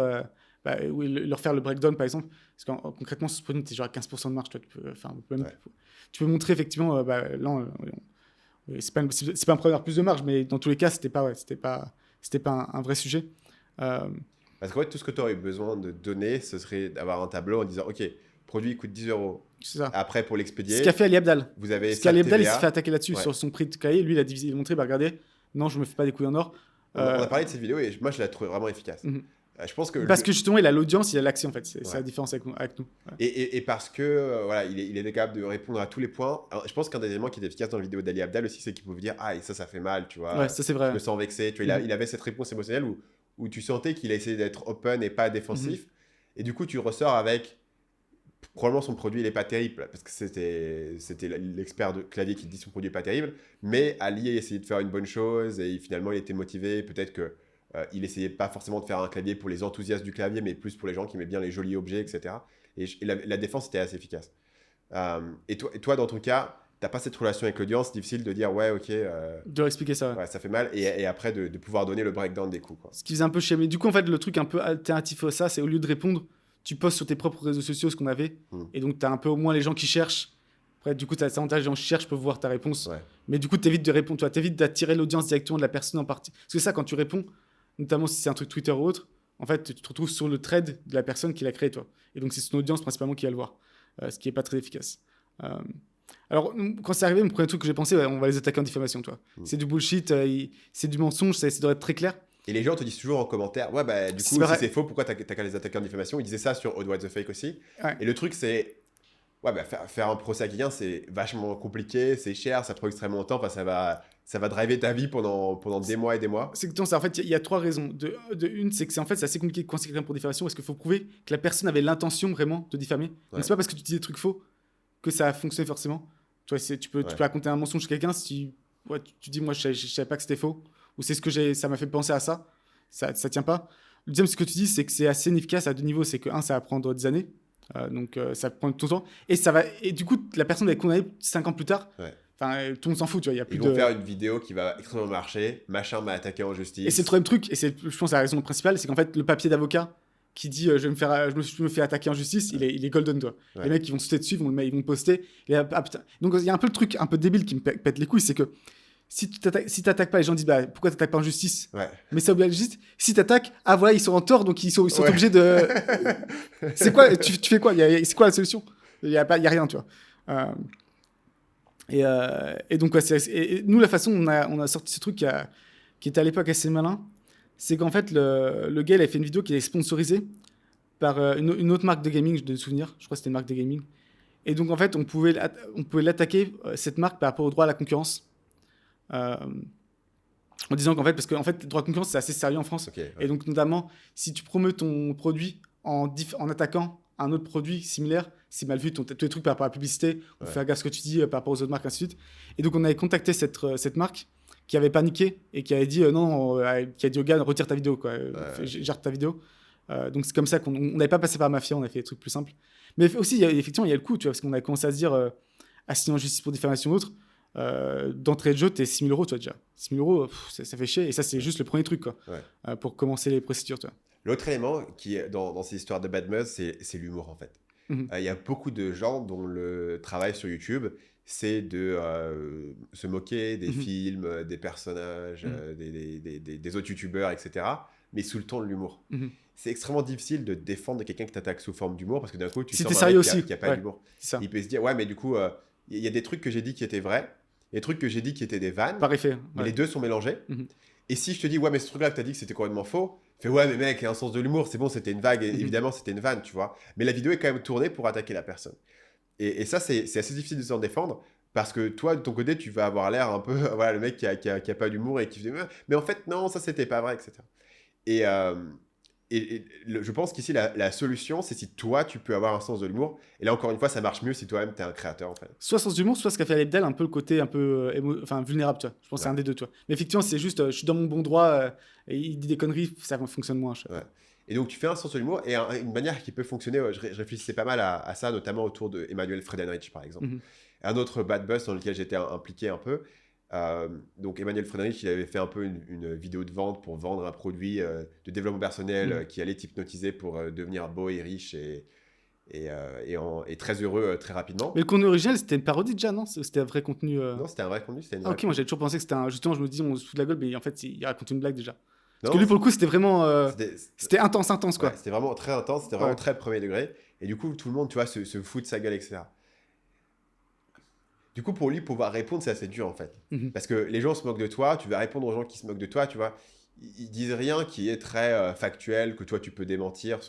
leur faire le breakdown, par exemple. Parce que concrètement, sur ce produit, tu es genre à 15% de marge. Toi, tu peux montrer, effectivement, c'est pas un problème d'avoir plus de marge, mais dans tous les cas, c'était pas un vrai sujet. Parce qu'en fait, tout ce que tu aurais besoin de donner, ce serait d'avoir un tableau en disant, OK, produit coûte 10 €. C'est ça. Après, pour l'expédier. Ce qu'a fait Ali Abdal. Vous avez ce qu'Ali Abdal, il s'est fait attaquer là-dessus sur son prix de cahier. Lui, il a montré, regardez, non, je me fais pas des couilles en or. On a parlé de cette vidéo et moi, je la trouve vraiment efficace. Je pense que parce que justement, il a l'audience, il a l'accès, en fait. C'est la différence avec nous. Ouais. Et parce que voilà, il est capable de répondre à tous les points. Alors, je pense qu'un des éléments qui est efficace dans la vidéo d'Ali Abdal aussi, c'est qu'il pouvait dire, ah, et ça fait mal, tu vois. Ouais, ça c'est vrai. Je me sens vexé. Tu vois, il avait cette réponse émotionnelle où tu sentais qu'il a essayé d'être open et pas défensif. Et du coup, tu ressors avec probablement son produit, il n'est pas terrible, parce que c'était l'expert de clavier qui dit son produit n'est pas terrible, mais Ali a essayé de faire une bonne chose et finalement il était motivé. Peut-être que il essayait pas forcément de faire un clavier pour les enthousiastes du clavier, mais plus pour les gens qui aimaient bien les jolis objets, etc. Et la défense était assez efficace. Et toi, dans ton cas, t'as pas cette relation avec l'audience, c'est difficile de dire ouais, ok. De leur expliquer ça. Ouais, ça fait mal. Et après, de pouvoir donner le breakdown des coûts. Quoi. Ce qui faisait un peu chier. Mais du coup, en fait, le truc un peu alternatif à ça, c'est au lieu de répondre, tu postes sur tes propres réseaux sociaux ce qu'on avait. Et donc, tu as un peu au moins les gens qui cherchent. Après, du coup, tu as cet avantage, les gens qui cherchent peuvent voir ta réponse. Ouais. Mais du coup, tu évites de répondre. Tu évites d'attirer l'audience directement de la personne en partie. Parce que ça, quand tu réponds, notamment si c'est un truc Twitter ou autre, en fait, tu te retrouves sur le thread de la personne qui l'a créé, toi. Et donc, c'est son audience principalement qui va le voir. Ce qui n'est pas très efficace. Alors, quand c'est arrivé, le premier truc que j'ai pensé, on va les attaquer en diffamation, toi. C'est du bullshit, c'est du mensonge, ça doit être très clair. Et les gens te disent toujours en commentaire, ouais, bah, du coup, si c'est faux, pourquoi t'as qu'à les attaquer en diffamation? Ils disaient ça sur Odd What the Fake aussi. Ouais. Et le truc, c'est, ouais, bah, faire un procès à quelqu'un, c'est vachement compliqué, c'est cher, ça prend extrêmement longtemps, enfin, ça va driver ta vie pendant des mois et des mois. C'est que en fait, il y a trois raisons. Une, c'est que en fait, c'est assez compliqué de coincer quelqu'un pour diffamation, parce qu'il faut prouver que la personne avait l'intention vraiment de diffamer. Ouais. Donc, c'est pas parce que tu dis des trucs faux que ça a fonctionné forcément. Tu peux raconter un mensonge à quelqu'un si tu dis, moi, je savais pas que c'était faux, ou c'est ce que ça m'a fait penser à ça. Ça tient pas. Le deuxième, ce que tu dis, c'est que c'est assez inefficace à deux niveaux. C'est que, ça va prendre des années. Donc, ça prend tout le temps. Et du coup, la personne va être condamnée 5 ans plus tard. Ouais. Enfin, tout le monde s'en fout, tu vois. Y a plus Ils vont faire une vidéo qui va extrêmement marcher. Machin m'a attaqué en justice. Et c'est le troisième truc, et je pense, la raison principale, c'est qu'en fait, le papier d'avocat qui dit je me fais attaquer en justice, il est golden, toi. Ouais. Les mecs, ils vont sauter dessus, ils vont poster. Donc, il y a un peu le truc un peu débile qui me pète les couilles, c'est que si tu t'attaques pas, les gens disent pourquoi t'attaques pas en justice? Ouais. Mais ça oublie la justice. Si t'attaques, voilà, ils sont en tort, donc ils sont obligés de. C'est quoi? Tu fais quoi? C'est quoi la solution? Il y a rien, tu vois. Et donc, et nous, la façon dont on a sorti ce truc qui était à l'époque assez malin, c'est qu'en fait, le gars, il avait fait une vidéo qui est sponsorisée par une autre marque de gaming, de souvenir. Je crois que c'était une marque de gaming. Et donc, en fait, on pouvait l'attaquer, cette marque, par rapport au droit à la concurrence. En disant qu'en fait, parce qu'en fait, le droit de concurrence, c'est assez sérieux en France. Okay, ouais. Et donc, notamment, si tu promeux ton produit en attaquant un autre produit similaire, c'est mal vu, tous les trucs par rapport à la publicité, on fait gaffe à ce que tu dis par rapport aux autres marques, ainsi de suite. Et donc, on avait contacté cette marque qui avait paniqué et qui avait dit non, qui a dit au gars, retire ta vidéo, quoi. Gère ta vidéo. Donc c'est comme ça qu'on n'avait pas passé par Mafia, on a fait des trucs plus simples. Mais aussi, effectivement, il y a le coût, tu vois, parce qu'on a commencé à se dire, assigné en justice pour diffamation ou autre, d'entrée de jeu, t'es 6 000 euros, toi, déjà. 6 000 euros, ça fait chier. Et ça, c'est juste le premier truc, quoi, pour commencer les procédures, toi. L'autre élément qui est dans ces histoires de bad buzz, c'est l'humour, en fait. Il y a beaucoup de gens dont le travail sur YouTube, c'est de se moquer des films, des personnages, des autres youtubeurs, etc., mais sous le ton de l'humour. C'est extrêmement difficile de défendre quelqu'un qui t'attaque sous forme d'humour, parce que d'un coup, tu sens sérieux qu'il aussi. n'y a pas d'humour. Il peut se dire, ouais, mais du coup, il y a des trucs que j'ai dit qui étaient vrais, il y a des trucs que j'ai dit qui étaient des vannes, par effet, mais les deux sont mélangés. Et si je te dis, ouais, mais ce truc-là que tu as dit que c'était complètement faux, fais, ouais, mais mec, il y a un sens de l'humour, c'est bon, c'était une vague, évidemment, c'était une vanne, tu vois. Mais la vidéo est quand même tournée pour attaquer la personne. Et ça, c'est assez difficile de s'en défendre, parce que toi, de ton côté, tu vas avoir l'air un peu, voilà, le mec qui a pas d'humour et qui fait, mais en fait, non, ça, c'était pas vrai, etc. Je pense qu'ici, la solution, c'est si toi, tu peux avoir un sens de l'humour. Et là, encore une fois, ça marche mieux si toi-même, tu es un créateur, en fait. Soit sens d'humour, soit ce qu'a fait Alebdel, un peu le côté un peu vulnérable, tu vois. Je pense que c'est un des deux, tu vois. Mais effectivement, c'est juste, je suis dans mon bon droit, et il dit des conneries, ça fonctionne moins. Et donc, tu fais un sens de l'humour, et une manière qui peut fonctionner, je réfléchissais pas mal à ça, notamment autour de Emmanuel Friedenreich, par exemple. Un autre bad buzz dans lequel j'étais impliqué un peu. Donc Emmanuel Friedenreich, il avait fait un peu une vidéo de vente pour vendre un produit de développement personnel qui allait t'hypnotiser pour devenir beau et riche et très heureux très rapidement. Mais le contenu original, c'était une parodie déjà, non? C'était un vrai contenu Non, c'était un vrai contenu. Ok, moi j'avais toujours pensé que c'était un... Justement, je me dis, on se fout de la gueule, mais en fait, il raconte une blague déjà. Parce que lui, pour le coup, c'était vraiment... C'était intense, quoi. Ouais, c'était vraiment très intense, c'était vraiment très premier degré. Et du coup, tout le monde, tu vois, se fout de sa gueule, etc. Du coup, pour lui, pouvoir répondre, c'est assez dur, en fait. Parce que les gens se moquent de toi, tu vas répondre aux gens qui se moquent de toi, tu vois. Ils disent rien qui est très factuel, que toi, tu peux démentir,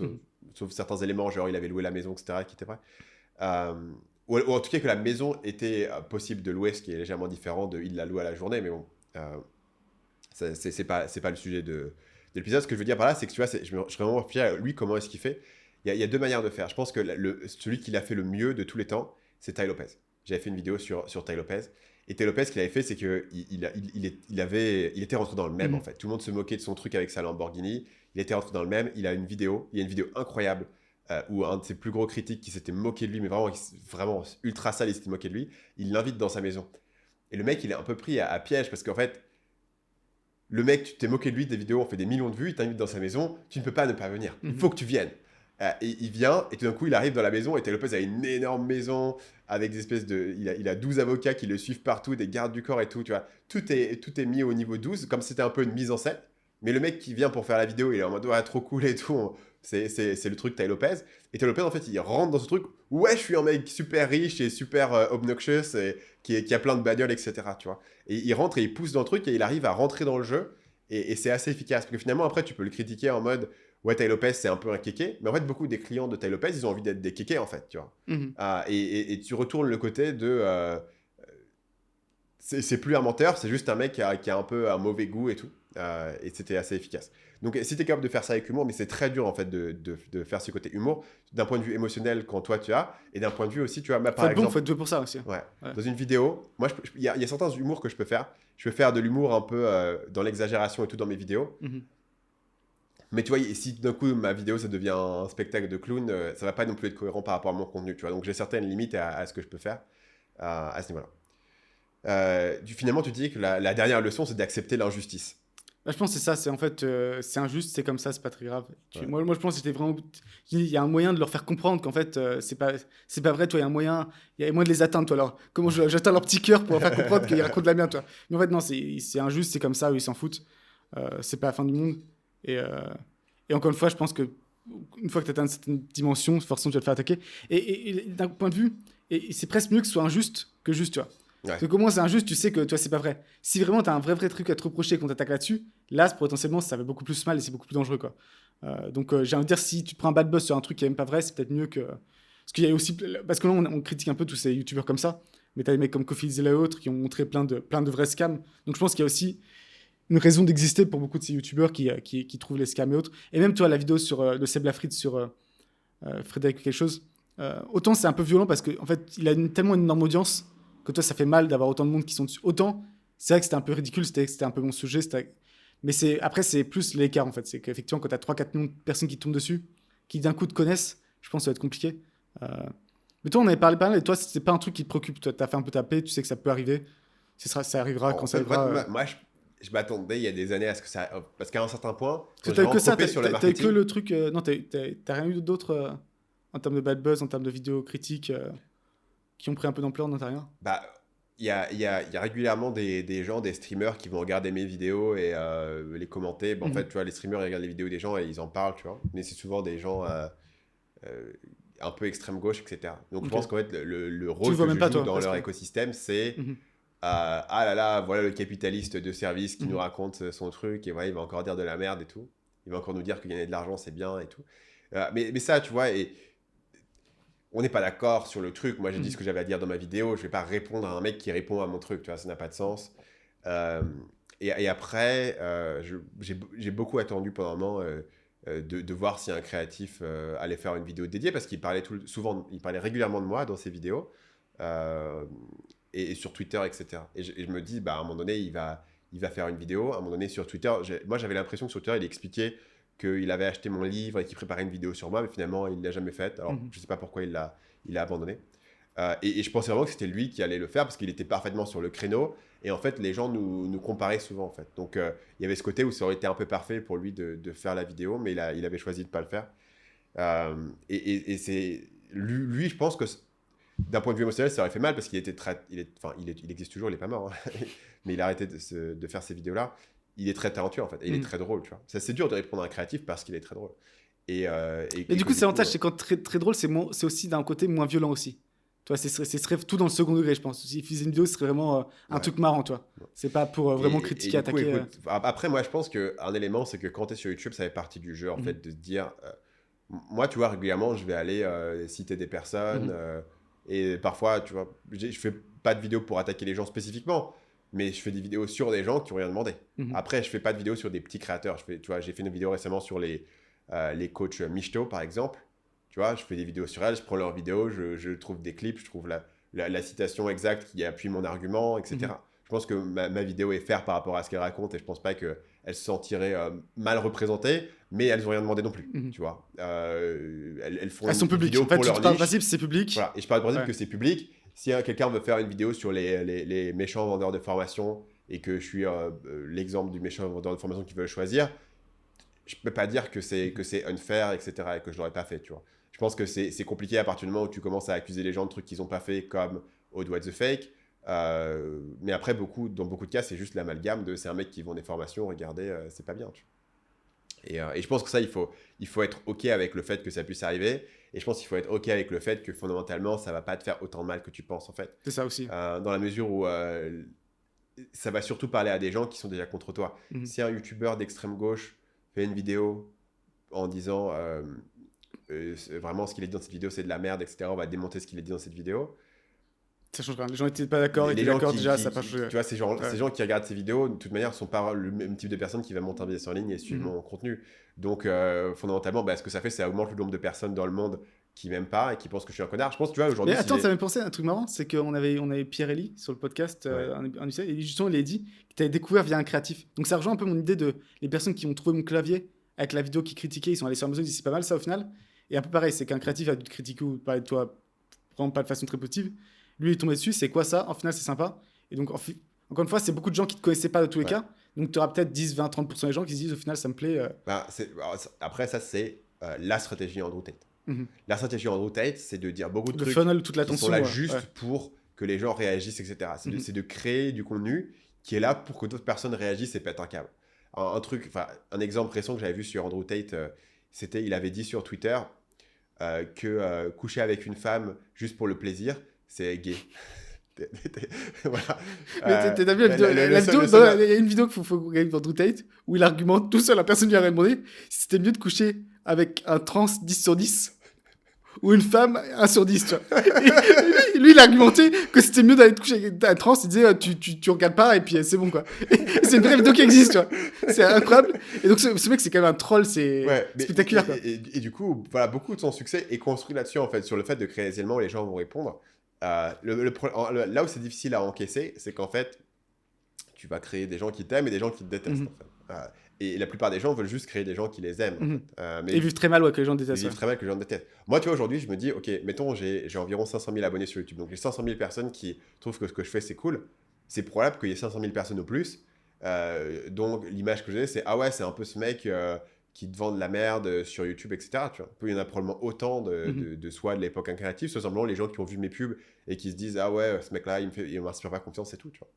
sauf certains éléments, genre il avait loué la maison, etc., qui étaient vrais. Ou en tout cas, que la maison était possible de louer, ce qui est légèrement différent de il la loue à la journée, mais bon, c'est pas le sujet de l'épisode. Ce que je veux dire par là, c'est que tu vois, je suis vraiment fier, lui, comment est-ce qu'il fait. Il y a deux manières de faire. Je pense que celui qui l'a fait le mieux de tous les temps, c'est Tai Lopez. J'avais fait une vidéo sur Tai Lopez. Et Tai Lopez, ce qu'il avait fait, c'est qu'il était rentré dans le même, en fait. Tout le monde se moquait de son truc avec sa Lamborghini. Il était rentré dans le même. Il y a une vidéo incroyable où un de ses plus gros critiques qui s'était moqué de lui, mais vraiment ultra sale, il s'était moqué de lui. Il l'invite dans sa maison. Et le mec, il est un peu pris à piège parce qu'en fait, le mec, tu t'es moqué de lui, des vidéos ont fait des millions de vues, il t'invite dans sa maison, tu ne peux pas ne pas venir. Il faut que tu viennes. Et il vient, et tout d'un coup, il arrive dans la maison, et Tai Lopez a une énorme maison, avec des espèces de... Il a 12 avocats qui le suivent partout, des gardes du corps et tout, tu vois. Tout est mis au niveau 12, comme c'était un peu une mise en scène. Mais le mec qui vient pour faire la vidéo, il est en mode, ouais, trop cool et tout. C'est le truc Tai Lopez. Et Tai Lopez, en fait, il rentre dans ce truc, ouais, je suis un mec super riche et super obnoxious, et qui a plein de bagnoles, etc., tu vois. Et il rentre et il pousse dans le truc, et il arrive à rentrer dans le jeu, et c'est assez efficace. Parce que finalement, après, tu peux le critiquer en mode... Ouais, Tai Lopez, c'est un peu un kéké. Mais en fait, beaucoup des clients de Tai Lopez, ils ont envie d'être des kékés, en fait, tu vois. Et tu retournes le côté de... c'est plus un menteur, c'est juste un mec qui a un peu un mauvais goût et tout. Et c'était assez efficace. Donc, si tu es capable de faire ça avec humour, mais c'est très dur, en fait, de faire ce côté humour, d'un point de vue émotionnel, quand toi, tu as, et d'un point de vue aussi, tu vois, par exemple... faut être doué pour ça aussi. Ouais. Dans une vidéo, moi, il y a certains humours que je peux faire. Je peux faire de l'humour un peu dans l'exagération et tout dans mes vidéos. Mais tu vois, si d'un coup ma vidéo ça devient un spectacle de clown, ça va pas non plus être cohérent par rapport à mon contenu, tu vois. Donc j'ai certaines limites à ce que je peux faire à ce niveau-là. Finalement, tu dis que la dernière leçon, c'est d'accepter l'injustice. Bah, je pense que c'est ça, c'est en fait, c'est injuste, c'est comme ça, c'est pas très grave. Moi, je pense que c'était vraiment... Il y a un moyen de leur faire comprendre qu'en fait, c'est pas vrai, toi, il y a moyen de les atteindre, toi. Alors, comment j'atteins leur petit cœur pour leur faire comprendre qu'ils racontent de la merde, toi. Mais en fait, non, c'est injuste, c'est comme ça, eux, ils s'en foutent. C'est pas la fin du monde. Et encore une fois, je pense que une fois que tu atteins une certaine dimension, forcément, tu vas te faire attaquer. Et d'un point de vue, et c'est presque mieux que ce soit injuste que juste, tu vois. Parce que comment c'est injuste, tu sais que toi, c'est pas vrai. Si vraiment tu as un vrai truc à te reprocher et qu'on t'attaque là-dessus, là, potentiellement, ça va beaucoup plus mal et c'est beaucoup plus dangereux, quoi. Donc, j'ai envie de dire, si tu prends un bad buzz sur un truc qui est même pas vrai, c'est peut-être mieux que... Parce qu'il y a aussi... Parce que là, on critique un peu tous ces youtubeurs comme ça, mais t'as des mecs comme Coffee et autres qui ont montré plein de vrais scams. Donc, je pense qu'il y a aussi une raison d'exister pour beaucoup de ces youtubeurs qui trouvent les scams et autres. Et même, toi, la vidéo de Seb Lafrite sur Frédéric quelque chose, autant c'est un peu violent parce qu'en fait, il a tellement une énorme audience que toi, ça fait mal d'avoir autant de monde qui sont dessus. Autant, c'est vrai que c'était un peu ridicule, c'était un peu mon sujet, Mais après, c'est plus l'écart, en fait. C'est qu'effectivement, quand tu as 3-4 millions de personnes qui tombent dessus, qui d'un coup te connaissent, je pense que ça va être compliqué. Euh, Mais toi, on avait parlé pas mal, et toi, c'est pas un truc qui te préoccupe. Toi, t'as fait un peu ta paix, tu sais que ça peut arriver. Ça arrivera quand En ça fait, arrivera. moi, je m'attendais il y a des années à ce que ça. Parce qu'à un certain point, Parce que quand j'ai t'as eu que ça, entrepé sur le t'as eu que marketing, le truc. Non, t'as rien eu d'autre en termes de bad buzz, en termes de vidéos critiques qui ont pris un peu d'ampleur, non, t'as rien. bah, il y a régulièrement des gens, des streamers qui vont regarder mes vidéos et les commenter. Bah, en fait, Mhm. tu vois, les streamers ils regardent les vidéos des gens et ils en parlent, tu vois. Mais c'est souvent des gens euh, un peu extrême gauche, etc. Donc je Ok. pense qu'en fait, le Tu le rôle vois que même je pas, joue toi, dans parce leur que. écosystème, c'est Mhm. ah là là, voilà le capitaliste de service qui nous Mhm. raconte son truc et voilà, il va encore dire de la merde et tout. Il va encore nous dire que gagner de l'argent, c'est bien et tout. Mais ça, tu vois, et on n'est pas d'accord sur le truc. Moi, j'ai dit ce Mhm. que j'avais à dire dans ma vidéo. Je vais pas répondre à un mec qui répond à mon truc, tu vois, ça n'a pas de sens. Euh, et après, j'ai beaucoup attendu pendant un moment de voir si un créatif allait faire une vidéo dédiée parce qu'il parlait souvent, il parlait régulièrement de moi dans ses vidéos euh, et sur Twitter, etc. Et je me dis, bah, à un moment donné, il va faire une vidéo. À un moment donné, sur Twitter, moi, j'avais l'impression que sur Twitter, il expliquait qu'il avait acheté mon livre et qu'il préparait une vidéo sur moi, mais finalement, il ne l'a jamais faite. Alors, Mhm. je ne sais pas pourquoi il l'a abandonné. Et je pensais vraiment que c'était lui qui allait le faire parce qu'il était parfaitement sur le créneau. Et en fait, les gens nous comparaient souvent, en fait. Donc, il y avait ce côté où ça aurait été un peu parfait pour lui de faire la vidéo, mais il avait choisi de ne pas le faire. Et c'est lui, je pense que d'un point de vue émotionnel, ça aurait fait mal parce qu'il était très, enfin, il existe toujours, il est pas mort, hein. Mais il a arrêté de faire ces vidéos-là. Il est très talentueux en fait, et il est Mhm. très drôle, tu vois. Ça, c'est dur de répondre à un créatif parce qu'il est très drôle. Et Et du que coup, du c'est coup, l'avantage, c'est quand très, très drôle, c'est aussi d'un côté moins violent aussi. Toi, ce serait tout dans le second degré, je pense. S'il faisait une vidéo, ce serait vraiment un ouais. truc marrant, toi. C'est pas pour vraiment Et critiquer, du coup, attaquer. écoute, après, moi, je pense qu'un élément, c'est que quand tu es sur YouTube, ça fait partie du jeu, en Mhm. fait, de se dire. Moi, tu vois, régulièrement, je vais aller citer des personnes. Mhm. Et parfois, tu vois, je fais pas de vidéos pour attaquer les gens spécifiquement, mais je fais des vidéos sur des gens qui ont rien demandé. Mhm. Après, je fais pas de vidéos sur des petits créateurs. Tu vois, j'ai fait une vidéo récemment sur les coachs Michto, par exemple. Tu vois, je fais des vidéos sur elles, je prends leurs vidéos, je trouve des clips, je trouve la citation exacte qui appuie mon argument, Mhm. etc. Je pense que ma vidéo est fair par rapport à ce qu'elle raconte et je pense pas qu'elles se sentiraient mal représentées, mais elles ont rien demandé non plus. Mhm. Tu vois, elles font Elles sont une publiques. vidéo En fait, pour tu te leur parles du niche. principe, c'est public. Voilà, et je parle du principe Ouais. que c'est public. Si quelqu'un veut faire une vidéo sur les méchants vendeurs de formation et que je suis l'exemple du méchant vendeur de formation qu'ils veulent choisir, je peux pas dire que c'est unfair, etc. et que je l'aurais pas fait, tu vois. Je pense que c'est compliqué à partir du moment où tu commences à accuser les gens de trucs qu'ils ont pas fait, comme Odd What the Fake. Mais après, dans beaucoup de cas, c'est juste l'amalgame de c'est un mec qui vend des formations, regardez, c'est pas bien, tu vois. Et je pense que ça, il faut être OK avec le fait que ça puisse arriver. Et je pense qu'il faut être OK avec le fait que fondamentalement, ça va pas te faire autant de mal que tu penses, en fait. C'est ça aussi. Dans la mesure où ça va surtout parler à des gens qui sont déjà contre toi. Mhm. Si un youtubeur d'extrême gauche fait une vidéo en disant vraiment ce qu'il a dit dans cette vidéo c'est de la merde, etc., on va démonter ce qu'il a dit dans cette vidéo. Ça change rien. Les gens étaient pas d'accord, Les étaient gens d'accord déjà, ça n'a pas changé. tu vois, Ouais. ces gens qui regardent ces vidéos, de toute manière, sont pas le même type de personnes qui va monter un business en ligne et suivre Mhm. mon contenu. Donc, fondamentalement, bah, ce que ça fait, ça augmente le nombre de personnes dans le monde qui m'aiment pas et qui pensent que je suis un connard. Je pense, tu vois, Mais aujourd'hui, si attends, ça les... m'a pensé à un truc marrant, c'est on avait Pierre Elie sur le podcast, Ouais, un épisode, et justement, il a dit que tu avais découvert via un créatif. Donc ça rejoint un peu mon idée de les personnes qui ont trouvé mon clavier avec la vidéo qui critiquait, ils sont allés sur Amazon, ils disent c'est pas mal ça au final. Et un peu pareil, c'est qu'un créatif a dû te critiquer ou parler de toi, vraiment pas de façon très positive. Lui, il est tombé dessus, c'est quoi ça? En final, c'est sympa. Et donc, encore une fois, c'est beaucoup de gens qui te connaissaient pas de tous les ouais. cas. Donc tu auras peut-être 10, 20, 30% des gens qui se disent au final, ça me plaît. Ben, après, ça, c'est la stratégie Andrew Tate. Mhm. La stratégie Andrew Tate, c'est de dire beaucoup de Le trucs funnel, toute qui sont l'attention. là Ouais. juste pour que les gens réagissent, etc. Mhm. C'est de créer du contenu qui est là pour que d'autres personnes réagissent et pètent un câble. Un exemple récent que j'avais vu sur Andrew Tate, c'était, il avait dit sur Twitter que coucher avec une femme juste pour le plaisir, c'est gay. Voilà. Mais t'as vu la vidéo, Le seul- il y a une vidéo qu'il faut regarder dans Drew Tate où il argumente tout seul, la personne lui a rien demandé, si c'était mieux de coucher avec un trans 10 sur 10 ou une femme 1 sur 10, tu vois. Et lui, il a argumenté que c'était mieux d'aller te coucher avec un trans, il disait tu regardes pas et puis c'est bon quoi. Et c'est une vraie vidéo qui existe, tu vois. C'est incroyable. Et donc ce mec, c'est quand même un troll, c'est Ouais, spectaculaire quoi. et du coup, voilà, beaucoup de son succès est construit là-dessus, en fait, sur le fait de créer des éléments où les gens vont répondre. Là où c'est difficile à encaisser, c'est qu'en fait, tu vas créer des gens qui t'aiment et des gens qui te détestent, Mhm. en fait. Et la plupart des gens veulent juste créer des gens qui les aiment. En fait. Mais Et vivent très mal, ouais, que les gens ils détestent. vivent très mal que les gens détestent. Moi, tu vois, aujourd'hui, je me dis, ok, mettons, j'ai environ 500 000 abonnés sur YouTube. Donc, j'ai 500 000 personnes qui trouvent que ce que je fais, c'est cool. C'est probable qu'il y ait 500 000 personnes au plus. Donc, l'image que j'ai, c'est, ah ouais, c'est un peu ce mec qui te vend de la merde sur YouTube, etc. Tu vois. Il y en a probablement autant de soit de l'époque incréative, soit simplement les gens qui ont vu mes pubs et qui se disent, ah ouais, ce mec-là, il m'inspire pas confiance et tout, tu vois.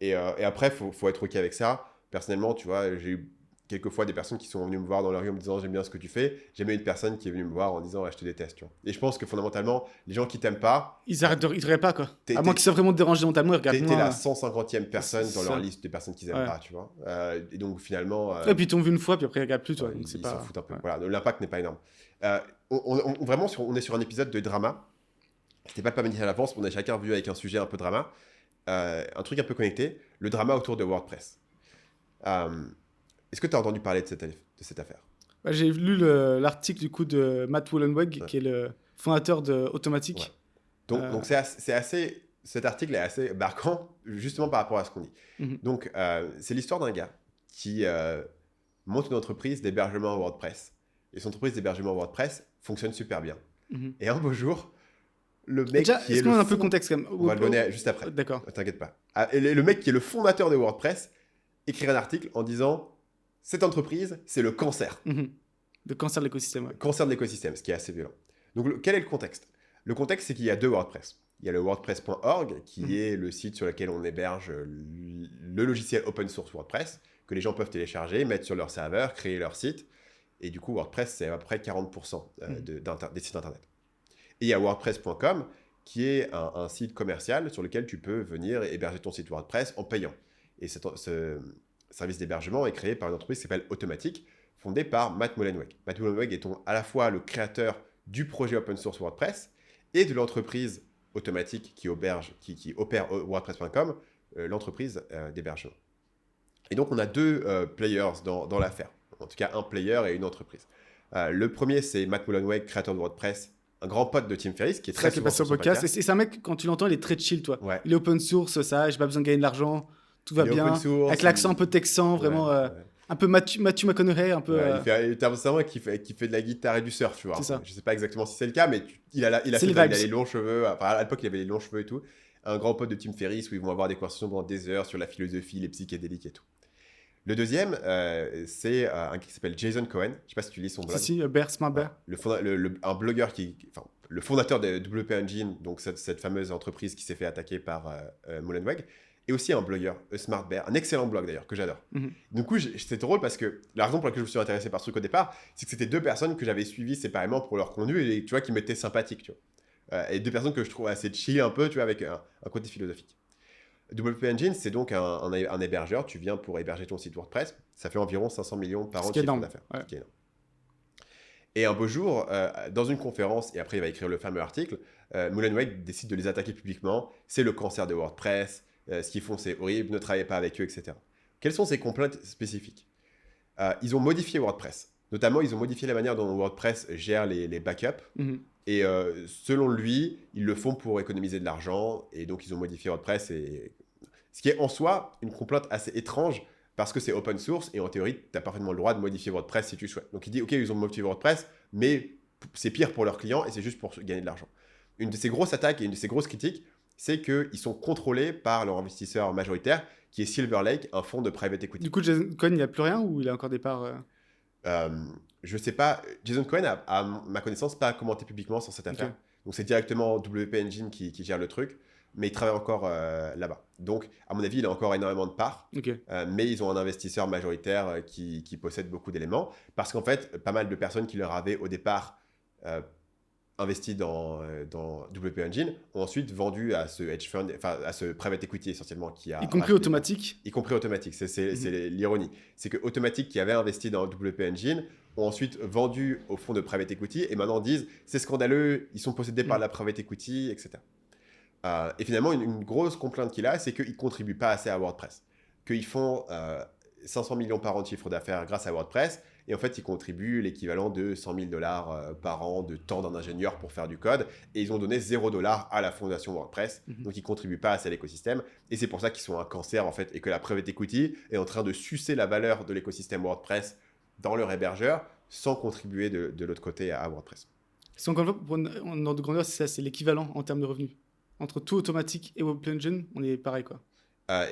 Et après, faut être OK avec ça. Personnellement, tu vois, j'ai eu quelquefois des personnes qui sont venues me voir dans la rue en me disant j'aime bien ce que tu fais. J'ai jamais eu une personne qui est venue me voir en disant je te déteste. Tu vois. Et je pense que fondamentalement, les gens qui t'aiment pas, Ils regarderaient pas, quoi. T'es- À moins t'es- qu'ils soient vraiment dérangés mentalement, ils regardent t'es moins. la 150e personne dans leur ça. liste des personnes qu'ils aiment Ouais. pas, tu vois. Et donc finalement, Et puis ils t'ont vu une fois, puis après ils regardent plus, toi. ouais, Donc c'est ils pas. s'en foutent un peu. Ouais. Voilà, donc l'impact n'est pas énorme. Vraiment, on est sur un épisode de drama. C'était pas planifié à l'avance, on a chacun vu avec un sujet un peu drama. Un truc un peu connecté, le drama autour de WordPress. Est-ce que tu as entendu parler de cette affaire? Bah, j'ai lu l'article du coup de Matt Mullenweg, qui est le fondateur de Automatic. Ouais. Donc c'est assez, cet article est assez marquant, justement par rapport à ce qu'on dit. Donc, c'est l'histoire d'un gars qui monte une entreprise d'hébergement WordPress. Et son entreprise d'hébergement WordPress fonctionne super bien. Et un beau jour, le mec Déjà, qui est-ce est qu'on le a un peu de contexte quand même? On va le donner juste après. D'accord. T'inquiète pas. Et le mec qui est le fondateur de WordPress écrit un article en disant cette entreprise, c'est le cancer. Le cancer de l'écosystème, ouais. Cancer de l'écosystème, ce qui est assez violent. Donc, quel est le contexte? Le contexte, c'est qu'il y a deux WordPress. Il y a le WordPress.org, qui est le site sur lequel on héberge le logiciel open source WordPress, que les gens peuvent télécharger, mettre sur leur serveur, créer leur site. Et du coup, WordPress, c'est à peu près 40% des sites Internet. Et il y a WordPress.com, qui est un site commercial sur lequel tu peux venir héberger ton site WordPress en payant. Et ce service d'hébergement est créé par une entreprise qui s'appelle Automatic, fondée par Matt Mullenweg. Matt Mullenweg est à la fois le créateur du projet open source WordPress et de l'entreprise Automatic qui opère WordPress.com, l'entreprise d'hébergement. Et donc, on a deux players dans l'affaire. En tout cas, un player et une entreprise. Le premier, c'est Matt Mullenweg, créateur de WordPress, un grand pote de Tim Ferriss, qui est très souvent sur sur le son podcast. podcast. Et c'est un mec, quand tu l'entends, il est très chill, toi. Ouais. Il est open source, ça, j'ai pas besoin de gagner de l'argent, tout va Il est bien. open source, Avec l'accent un peu texan, vraiment. Ouais. Un peu Matthew McConaughey, un peu. T'as l'impression qu'il fait de la guitare et du surf, tu vois. C'est ça. Je sais pas exactement si c'est le cas, mais il a C'est les vibes. les longs cheveux. Enfin, à l'époque, il avait les longs cheveux et tout. Un grand pote de Tim Ferriss où ils vont avoir des conversations pendant des heures sur la philosophie, les psychédéliques et tout. Le deuxième, c'est un qui s'appelle Jason Cohen. Je sais pas si tu lis son blog. Si, Bear, Smart Bear. Un blogueur le fondateur de WP Engine, donc cette fameuse entreprise qui s'est fait attaquer par Mullenweg, et aussi un blogueur, Smart Bear, un excellent blog d'ailleurs, que j'adore. Du coup, c'était drôle parce que la raison pour laquelle je me suis intéressé par ce truc au départ, c'est que c'était deux personnes que j'avais suivies séparément pour leur contenu et tu vois, qui m'étaient sympathiques, tu vois. Et deux personnes que je trouve assez chill un peu, tu vois, avec un côté philosophique. WP Engine, c'est donc un hébergeur. Tu viens pour héberger ton site WordPress. Ça fait environ 500 millions par an de chiffre d'affaires. Ouais. Ce qui est énorme. Et un beau jour, dans une conférence, et après il va écrire le fameux article, Mullenweg décide de les attaquer publiquement. C'est le cancer de WordPress. Ce qu'ils font, c'est horrible. Ne travaillez pas avec eux, etc. Quelles sont ces complaintes spécifiques? Ils ont modifié WordPress. Notamment, ils ont modifié la manière dont WordPress gère les backups. Et selon lui, ils le font pour économiser de l'argent. Et donc, ils ont modifié WordPress. Ce qui est en soi une complainte assez étrange parce que c'est open source. Et en théorie, tu as parfaitement le droit de modifier WordPress si tu souhaites. Donc, il dit, OK, ils ont modifié WordPress, mais c'est pire pour leurs clients et c'est juste pour gagner de l'argent. Une de ces grosses attaques et une de ces grosses critiques, c'est qu'ils sont contrôlés par leur investisseur majoritaire, qui est Silver Lake, un fonds de private equity. Du coup, Jason Cohen, il n'y a plus rien ou il a encore des parts Je sais pas. Jason Cohen a, à ma connaissance, pas commenté publiquement sur cette affaire. Okay. Donc, c'est directement WP Engine qui gère le truc, mais il travaille encore là-bas. Donc, à mon avis, il a encore énormément de parts, mais ils ont un investisseur majoritaire qui possède beaucoup d'éléments, parce qu'en fait, pas mal de personnes qui leur avaient au départ investi dans WP Engine ont ensuite vendu à ce hedge fund, enfin à ce private equity essentiellement qui a... Y compris Automatic. Y compris Automatic, c'est l'ironie. C'est que Automatic qui avait investi dans WP Engine ont ensuite vendu au fonds de private equity et maintenant disent c'est scandaleux, ils sont possédés par la private equity, etc. Et finalement, une grosse complainte qu'il a, c'est qu'ils ne contribuent pas assez à WordPress. Qu'ils font 500 millions par an de chiffre d'affaires grâce à WordPress Et en fait, ils contribuent l'équivalent de 100 000 $ par an de temps d'un ingénieur pour faire du code. Et ils ont donné 0 $ à la fondation WordPress. Donc, ils ne contribuent pas assez à l'écosystème. Et c'est pour ça qu'ils sont un cancer, en fait, et que la private equity est en train de sucer la valeur de l'écosystème WordPress dans leur hébergeur sans contribuer de l'autre côté à WordPress. Si encore une fois, pour un ordre de grandeur, c'est ça, c'est l'équivalent en termes de revenus. Entre tout automatique et Web Engine, on est pareil, quoi.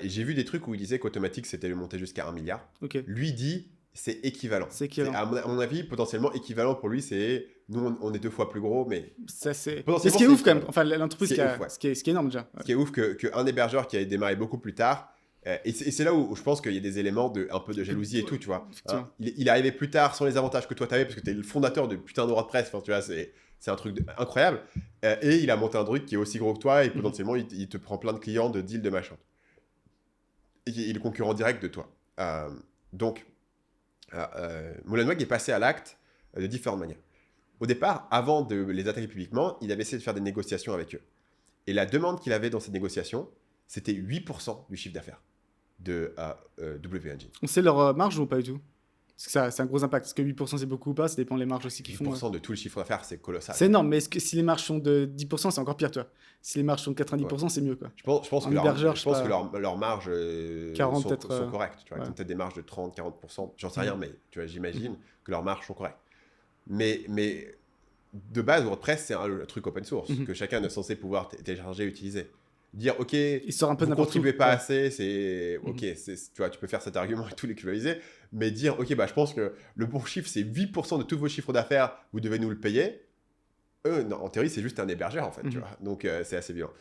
Et j'ai vu des trucs où il disait qu'automatique, c'était monté jusqu'à 1 milliard. Ok. Lui dit, c'est équivalent. C'est équivalent. À mon avis, potentiellement équivalent pour lui, c'est nous, on est 2 fois plus gros, mais Ça, c'est... Potentiellement, Mais ce qui est c'est ouf quand même, équivalent. enfin l'entreprise Ce qui qui est a... ouf, ouais. ce qui est énorme déjà. ce qui est ouf qu'un hébergeur qui a démarré beaucoup plus tard, et c'est là où je pense qu'il y a des éléments un peu de jalousie et tout, tu vois. Effectivement. Il est arrivé plus tard sans les avantages que toi t'avais, parce que t'es le fondateur de putain de WordPress, enfin, tu vois, c'est un truc incroyable. Et il a monté un truc qui est aussi gros que toi, et potentiellement, il te prend plein de clients, de deals, de machin. Et il est concurrent direct de toi. Donc, Mullenweg est passé à l'acte de différentes manières. Au départ, avant de les attaquer publiquement, il avait essayé de faire des négociations avec eux. Et la demande qu'il avait dans ces négociations, c'était 8% du chiffre d'affaires de WP Engine. On sait leur marge ou pas du tout? Parce que ça, c'est un gros impact. Est-ce que 8% c'est beaucoup ou pas? Ça dépend des marges aussi qu'ils font. 8% de tout le chiffre d'affaires, c'est colossal. C'est énorme, mais est-ce que si les marges sont de 10%, c'est encore pire, toi? Si les marges sont de 90%, c'est mieux, quoi. Je pense En que, hébergeur, je pense je sais que leurs marges 40 sont peut-être, correctes. Tu vois. ouais. Ils ont peut-être des marges de 30-40%. J'en sais rien, mais tu vois, j'imagine que leurs marges sont correctes. Mais de base, WordPress, c'est un truc open source que chacun est censé pouvoir télécharger et utiliser. Dire, OK, Il sort un peu vous n'importe contribuez où. pas Ouais. assez, c'est OK, tu vois, tu peux faire cet argument et tout l'équivaliser, mais dire, OK, bah, je pense que le bon chiffre, c'est 8% de tous vos chiffres d'affaires, vous devez nous le payer. Non, en théorie, c'est juste un hébergeur, en fait, tu vois. Donc, c'est assez violent.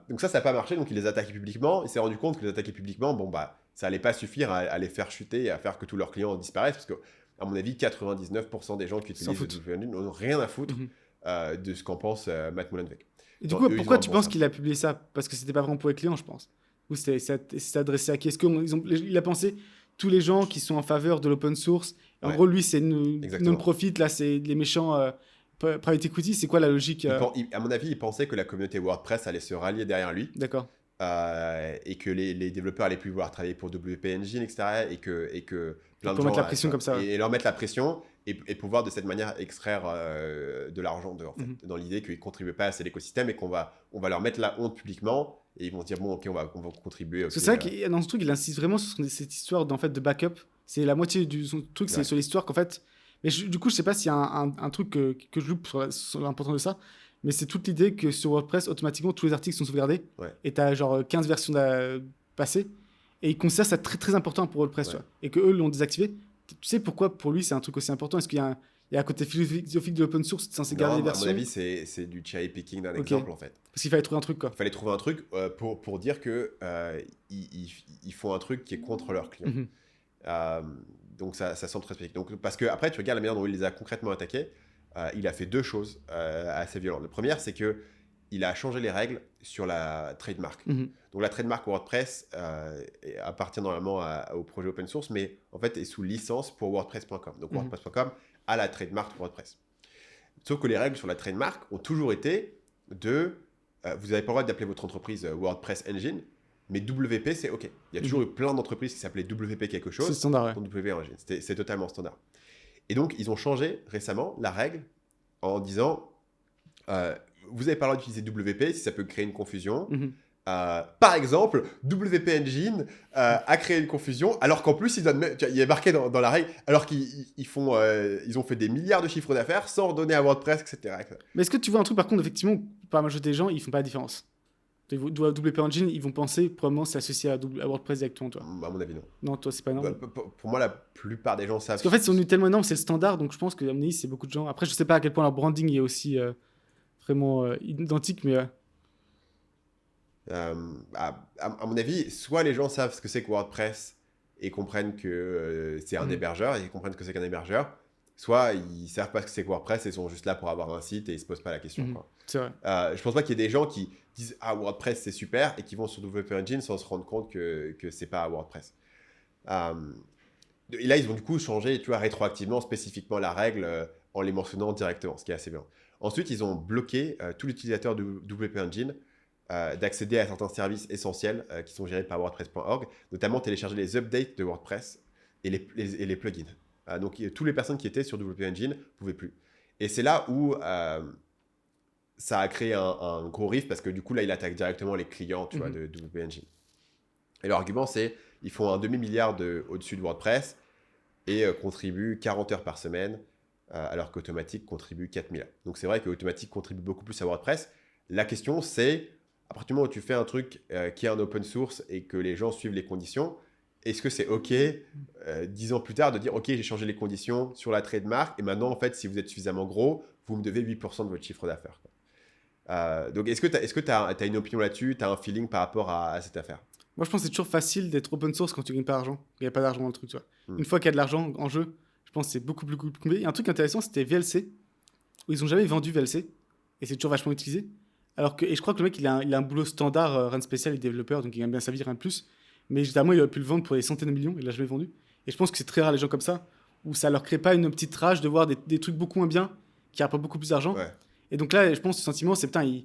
Donc ça n'a pas marché, donc il les attaquait publiquement. Il s'est rendu compte que les attaquer publiquement, bon, bah, ça allait pas suffire à les faire chuter et à faire que tous leurs clients disparaissent, parce que, à mon avis, 99% des gens qui utilisent foutent. WP Engine n'ont rien à foutre de ce qu'en pense Matt Mullenweg. Et du Genre, coup, eux, ils pourquoi ont un tu bon penses service. qu'il a publié ça? Parce que c'était pas vraiment pour les clients, je pense. Ou c'est adressé à qui? Est-ce qu'il a pensé tous les gens qui sont en faveur de l'open source? En Ouais. gros, lui, c'est Exactement. non-profit, là, c'est les méchants private equity. C'est quoi la logique À mon avis, il pensait que la communauté WordPress allait se rallier derrière lui D'accord. et que les développeurs allaient plus vouloir travailler pour WP Engine, etc. Et que plein de Pour gens mettre la pression comme ça, ouais. et leur mettre la pression et pouvoir de cette manière extraire de l'argent d'eux, en fait, dans l'idée qu'ils ne contribuent pas assez à l'écosystème et on va leur mettre la honte publiquement et ils vont se dire, bon, OK, on va contribuer. Parce que c'est vrai que dans ce truc, il insiste vraiment sur cette histoire fait, de backup. C'est la moitié du son truc, c'est Ouais. sur l'histoire qu'en fait. Mais du coup, je sais pas s'il y a un truc que je loupe sur l'importance de ça. Mais c'est toute l'idée que sur WordPress, automatiquement, tous les articles sont sauvegardés. Ouais. Et tu as genre 15 versions passées. Et ils considèrent ça très très important pour WordPress. Ouais. Tu vois. Et qu'eux l'ont désactivé. Tu sais pourquoi pour lui c'est un truc aussi important? Est-ce qu'il y a un côté philosophique de l'open source, censé garder les Non, à versions? mon avis, c'est du cherry picking d'un Ok. exemple, en fait. Parce qu'il fallait trouver un truc, quoi. Il fallait trouver un truc pour dire que ils font un truc qui est contre leurs clients. Donc ça semble très spécifique. Donc, parce que après, tu regardes la manière dont il les a concrètement attaqués, il a fait deux choses assez violentes. La première, c'est que il a changé les règles sur la trademark. Donc la trademark WordPress appartient normalement au projet open source, mais en fait est sous licence pour WordPress.com. Donc WordPress.com a la trademark WordPress. Sauf que les règles sur la trademark ont toujours été de vous n'avez pas le droit d'appeler votre entreprise WordPress Engine, mais WP c'est OK. Il y a toujours eu plein d'entreprises qui s'appelaient WP quelque chose. C'est standard, ouais. Donc WP Engine. C'est totalement standard. Et donc ils ont changé récemment la règle en disant vous n'avez pas le droit d'utiliser WP si ça peut créer une confusion. Par exemple, WP Engine a créé une confusion, alors qu'en plus, il est marqué dans la règle, alors qu'ils ont fait des milliards de chiffres d'affaires sans redonner à WordPress, etc. Mais est-ce que tu vois un truc, par contre, effectivement, par la majorité des gens, ils font pas la différence? WP Engine, ils vont penser, probablement, c'est associé à WordPress directement, toi. À mon avis, non. Non, toi, c'est pas énorme. Pour moi, la plupart des gens savent. Parce qu'en fait, c'est devenu tellement énorme, c'est le standard, donc je pense que, à mon avis, c'est beaucoup de gens. Après, je sais pas à quel point leur branding est aussi vraiment identique, mais. À mon avis, soit les gens savent ce que c'est que WordPress et comprennent que c'est un hébergeur et comprennent que c'est qu'un hébergeur, soit ils savent pas ce que c'est que WordPress et sont juste là pour avoir un site et ils se posent pas la question. Quoi. C'est vrai. Je pense pas qu'il y ait des gens qui disent WordPress c'est super et qui vont sur WP Engine sans se rendre compte que c'est pas WordPress. Et là ils ont du coup changé, tu vois, rétroactivement, spécifiquement la règle en les mentionnant directement, ce qui est assez bien. Ensuite ils ont bloqué tous les utilisateurs de WP Engine d'accéder à certains services essentiels qui sont gérés par WordPress.org, notamment télécharger les updates de WordPress et les plugins. Donc, toutes les personnes qui étaient sur WP Engine ne pouvaient plus. Et c'est là où ça a créé un gros rift parce que du coup, là, il attaque directement les clients tu vois, de WP Engine. Et l'argument, c'est ils font un demi-milliard au-dessus de WordPress et contribuent 40 heures par semaine, alors qu'Automatic contribue 4000 heures. Donc, c'est vrai qu'Automatic contribue beaucoup plus à WordPress. La question, c'est, à partir du moment où tu fais un truc qui est un open source et que les gens suivent les conditions, est-ce que c'est OK, 10 ans plus tard, de dire OK, j'ai changé les conditions sur la trademark et maintenant, en fait, si vous êtes suffisamment gros, vous me devez 8% de votre chiffre d'affaires. Donc, est-ce que tu as une opinion là-dessus? Tu as un feeling par rapport à cette affaire? Moi, je pense que c'est toujours facile d'être open source quand tu gagnes pas d'argent. Il n'y a pas d'argent dans le truc, tu vois. Une fois qu'il y a de l'argent en jeu, je pense que c'est beaucoup plus compliqué. Il y a un truc intéressant, c'était VLC, où ils ont jamais vendu VLC, et c'est toujours vachement utilisé. Et je crois que le mec, il a un boulot standard, rien de spécial, il est développeur, donc il gagne bien sa vie, rien de plus. Mais évidemment, il aurait pu le vendre pour des centaines de millions, il l'a jamais vendu. Et je pense que c'est très rare les gens comme ça, où ça leur crée pas une petite rage de voir des trucs beaucoup moins bien, qui rapportent beaucoup plus d'argent. Ouais. Et donc là, je pense que ce sentiment, c'est putain,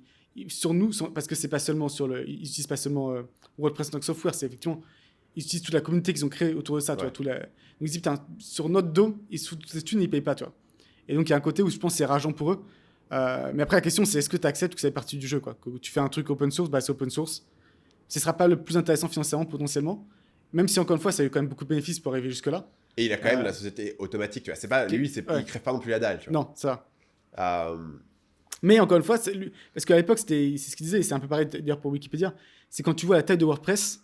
sur nous, parce que c'est pas seulement ils utilisent pas seulement WordPress en tant que software, c'est effectivement, ils utilisent toute la communauté qu'ils ont créée autour de ça, tu vois, donc ils se disent, putain, sur notre dos, ils se foutent toutes ces thunes et ils payent pas, tu vois. Et donc il y a un côté où je pense que c'est rageant pour eux. Mais après, la question, c'est est-ce que tu acceptes que ça fait partie du jeu, quoi. Que tu fais un truc open source, bah c'est open source. Ce sera pas le plus intéressant financièrement, potentiellement. Même si, encore une fois, ça a eu quand même beaucoup de bénéfices pour arriver jusque-là. Et il a quand même la société Automatic, tu vois. C'est pas, lui, il crève pas non plus la dalle, tu vois. Non, ça va. Euh, Mais encore une fois, parce qu'à l'époque, c'est ce qu'il disait, et c'est un peu pareil d'ailleurs pour Wikipédia, c'est quand tu vois la taille de WordPress,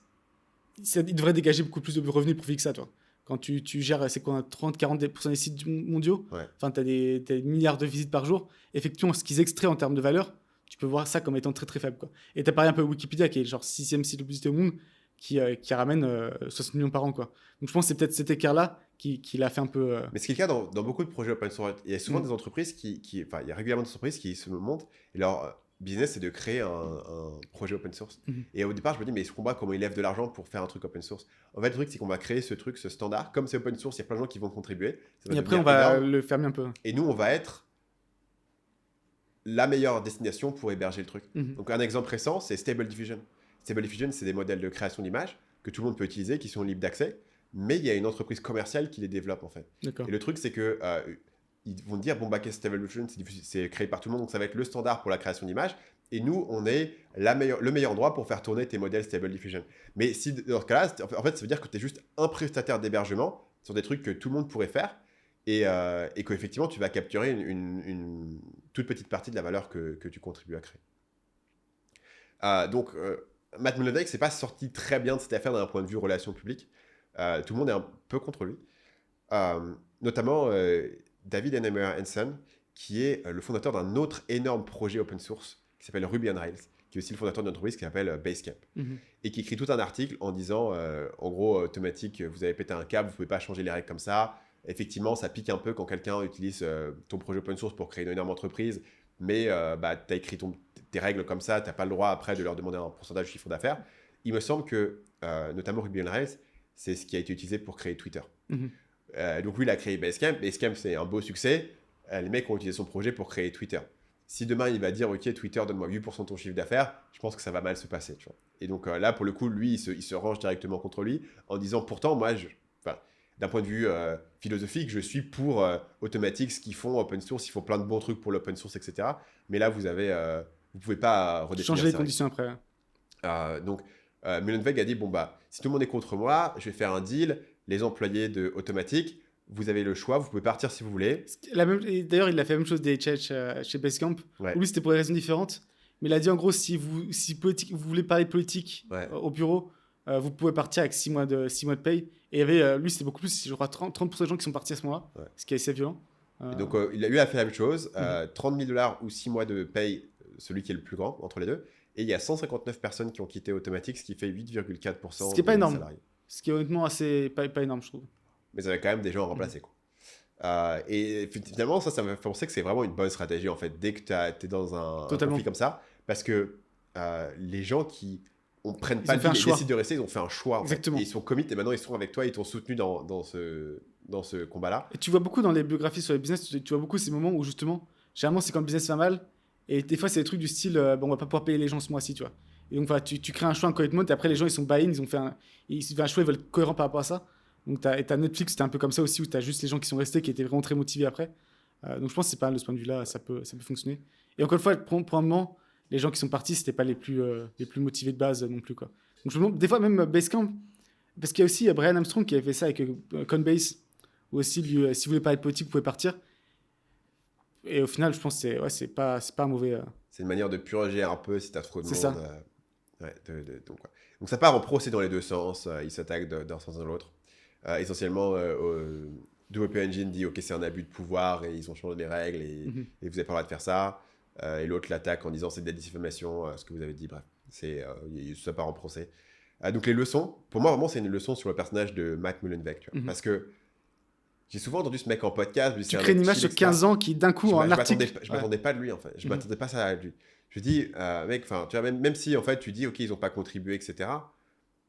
il devrait dégager beaucoup plus de revenus profits que ça, toi. Quand tu gères, c'est quoi, 30-40% des sites mondiaux, Ouais. enfin, tu as des milliards de visites par jour. Effectivement, ce qu'ils extraient en termes de valeur, tu peux voir ça comme étant très très faible, quoi. Et tu as parlé un peu de Wikipédia, qui est genre 6e site le plus visité au monde, qui ramène 60 millions par an, quoi. Donc je pense que c'est peut-être cet écart-là qui l'a fait un peu. Mais ce qui est le cas dans beaucoup de projets open source, il y a souvent des entreprises enfin, il y a régulièrement des entreprises qui se montent et leur business c'est de créer un projet open source. Et au départ, je me dis, mais ce combat, comment ils lèvent de l'argent pour faire un truc open source? En fait, le truc, c'est qu'on va créer ce truc, ce standard. Comme c'est open source, il y a plein de gens qui vont contribuer. Et après, on va le fermer un peu. Et nous, on va être la meilleure destination pour héberger le truc. Donc, un exemple récent, c'est Stable Diffusion. Stable Diffusion, c'est des modèles de création d'images que tout le monde peut utiliser, qui sont libres d'accès. Mais il y a une entreprise commerciale qui les développe, en fait. D'accord. Et le truc, c'est que ils vont dire, bon, bah, Stable Diffusion, c'est créé par tout le monde, donc ça va être le standard pour la création d'images. Et nous, on est le meilleur endroit pour faire tourner tes modèles Stable Diffusion. Mais si, dans ce cas-là, en fait, ça veut dire que tu es juste un prestataire d'hébergement sur des trucs que tout le monde pourrait faire et qu'effectivement, tu vas capturer une toute petite partie de la valeur que tu contribues à créer. Donc, Matt Mullenweg, c'est pas sorti très bien de cette affaire d'un point de vue relations publiques. Tout le monde est un peu contre lui. Notamment David Heinemeier Hansson, qui est le fondateur d'un autre énorme projet open source qui s'appelle Ruby on Rails, qui est aussi le fondateur d'une entreprise qui s'appelle Basecamp, et qui écrit tout un article en disant, en gros, Automatic, vous avez pété un câble, vous pouvez pas changer les règles comme ça. Effectivement, ça pique un peu quand quelqu'un utilise ton projet open source pour créer une énorme entreprise, mais tu as écrit tes règles comme ça, tu n'as pas le droit après de leur demander un pourcentage du chiffre d'affaires. Il me semble que, notamment Ruby on Rails, c'est ce qui a été utilisé pour créer Twitter. Donc lui, il a créé Basecamp. Basecamp, c'est un beau succès. Les mecs ont utilisé son projet pour créer Twitter. Si demain, il va dire, OK, Twitter, donne-moi 8% de ton chiffre d'affaires, je pense que ça va mal se passer. Tu vois. Et donc là, pour le coup, lui, il se range directement contre lui en disant, pourtant, moi, d'un point de vue philosophique, je suis pour Automatic, ce qu'ils font open source. Ils font plein de bons trucs pour l'open source, etc. Mais là, vous pouvez pas redéfinir changer les conditions après. Donc, Mullenweg a dit, bon, bah, si tout le monde est contre moi, je vais faire un deal. Les employés de Automatic, vous avez le choix, vous pouvez partir si vous voulez. D'ailleurs, il a fait la même chose chez Basecamp. Ouais. Lui, c'était pour des raisons différentes. Mais il a dit, en gros, si vous voulez parler politique au bureau, vous pouvez partir avec 6 mois de paye. Et il y avait, lui, c'était beaucoup plus, je crois, 30% de gens qui sont partis à ce moment-là, ce qui est assez violent. Et donc, il a fait la même chose, 30 000 $ ou 6 mois de paye, celui qui est le plus grand entre les deux. Et il y a 159 personnes qui ont quitté Automatic, ce qui fait 8,4% ce qui n'est pas énorme. Salariés. Ce qui est honnêtement assez pas énorme, je trouve. Mais ça avait quand même des gens à remplacer. Quoi. Et finalement, ça me fait penser que c'est vraiment une bonne stratégie, en fait, dès que tu es dans un conflit comme ça. Parce que les gens qui prennent pas le deal et décident de rester, ils ont fait un choix. Exactement. Et ils sont commit et maintenant ils sont avec toi, ils t'ont soutenu dans ce combat-là. Et tu vois beaucoup dans les biographies sur les business, tu vois beaucoup ces moments où justement, généralement c'est quand le business va mal, et des fois c'est des trucs du style, bon, on va pas pouvoir payer les gens ce mois-ci, tu vois. Et donc voilà, tu crées un choix, un commitment, et après les gens ils sont buy-in, ils ont fait un choix, ils veulent être cohérents par rapport à ça. Donc, t'as Netflix, c'était un peu comme ça aussi, où t'as juste les gens qui sont restés, qui étaient vraiment très motivés après. Donc, je pense que c'est pas mal de ce point de vue-là, ça peut fonctionner. Et encore une fois, pour un moment, les gens qui sont partis, c'était pas les plus motivés de base non plus, quoi. Donc, je me demande, des fois, même Basecamp, parce qu'il y a aussi Brian Armstrong qui avait fait ça avec Coinbase, où aussi, lui, si vous voulez pas être politique, vous pouvez partir. Et au final, je pense que c'est pas un mauvais. C'est une manière de purger un peu si t'as trop de C'est monde. ça. Donc ça part en procès dans les deux sens. Ils s'attaquent d'un sens à l'autre. Essentiellement, Developer Engine dit ok, c'est un abus de pouvoir et ils ont changé les règles Mhm. et vous n'avez pas le droit de faire ça. Et l'autre l'attaque en disant c'est de la diffamation, ce que vous avez dit. Bref, ça part en procès. Donc les leçons, pour moi vraiment c'est une leçon sur le personnage de Matt Mullenweg, tu vois. Mhm. Parce que j'ai souvent entendu ce mec en podcast. Tu crées une image sur 15 ans qui, d'un coup, en article. Je m'attendais pas de lui en fait. Je m'attendais pas ça à lui. Je dis, mec, enfin, tu vois, même si en fait tu dis, ok, ils ont pas contribué, etc.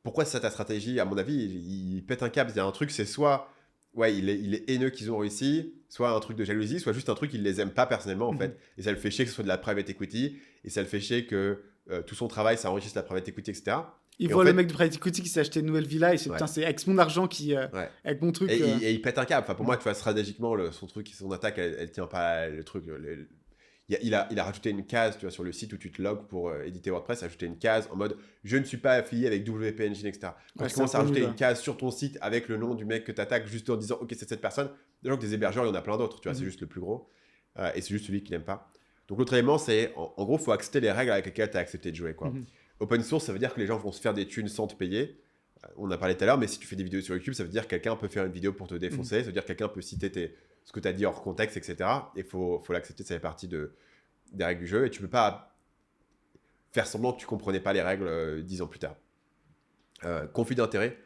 Pourquoi c'est ça ta stratégie? À mon avis, il pète un câble. Il y a un truc, c'est soit, ouais, il est haineux qu'ils ont réussi, soit un truc de jalousie, soit juste un truc, il les aime pas personnellement en fait. Et ça le fait chier que ce soit de la private equity, et ça le fait chier que tout son travail, ça enrichisse la private equity, etc. Il Et voit en le fait, mec de Private Equity qui s'est acheté une nouvelle villa et c'est Ouais. putain, c'est avec mon argent qui. Ouais. Avec mon truc. Et il pète un câble. Enfin, pour moi, tu vois, stratégiquement, son truc, son attaque, elle tient pas le truc. Il a rajouté une case, tu vois, sur le site où tu te logs pour éditer WordPress, ajouté une case en mode je ne suis pas affilié avec WP Engine, etc. Quand Ouais, tu c'est commences un à peu rajouter nul, une ouais. case sur ton site avec le nom du mec que tu attaques, juste en disant ok, c'est cette personne, déjà que des hébergeurs, il y en a plein d'autres, tu vois, c'est juste le plus gros. Et c'est juste celui qui n'aime pas. Donc l'autre élément, c'est en gros, il faut accepter les règles avec lesquelles tu as accepté de jouer, quoi. Open source, ça veut dire que les gens vont se faire des thunes sans te payer. On a parlé tout à l'heure, mais si tu fais des vidéos sur YouTube, ça veut dire que quelqu'un peut faire une vidéo pour te défoncer, ça veut dire que quelqu'un peut citer ce que tu as dit hors contexte, etc. Et il faut l'accepter, ça fait partie des règles du jeu, et tu peux pas faire semblant que tu comprenais pas les règles 10 ans plus tard. Conflit d'intérêt,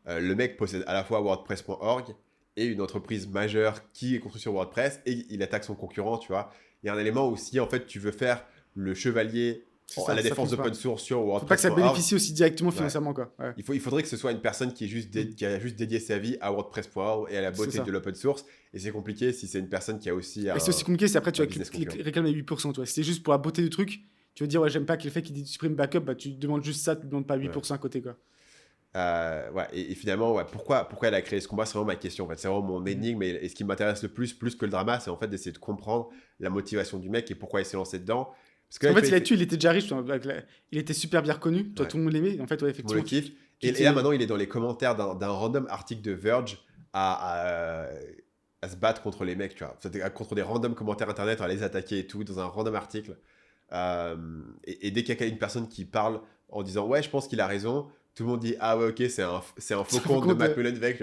le mec possède à la fois WordPress.org et une entreprise majeure qui est construite sur WordPress, et il attaque son concurrent, tu vois. Il y a un élément où si en fait tu veux faire le chevalier à la défense d'open source sur WordPress.org, faut pas que ça bénéficie aussi directement financièrement, quoi. Ouais. il faudrait que ce soit une personne qui a juste dédié sa vie à WordPress.org et à la beauté de l'open source. Et c'est compliqué si c'est une personne qui a aussi Et c'est aussi compliqué si après tu un vas business concurrent. réclamer 8%. Toi. Si c'est juste pour la beauté du truc, tu veux dire, ouais, j'aime pas qu'il fait qu'il supprime backup, bah tu demandes juste ça, tu demandes pas 8% à côté, quoi. Ouais, et finalement, ouais, pourquoi elle a créé ce combat, c'est vraiment ma question. En fait. C'est vraiment mon énigme. Et ce qui m'intéresse le plus que le drama, c'est en fait d'essayer de comprendre la motivation du mec et pourquoi il s'est lancé dedans. Parce que En fait, il était déjà riche, il était super bien reconnu, toi, tout le monde l'aimait. En fait, ouais, Tout le effectivement. monde le kiffe. Et là, maintenant, il est dans les commentaires d'un random article de Verge à se battre contre les mecs, tu vois. Contre des random commentaires internet, à les attaquer et tout, dans un random article. Et dès qu'il y a une personne qui parle en disant ouais, je pense qu'il a raison, tout le monde dit ah ouais, ok, c'est un faux compte de Matt Mullenweg.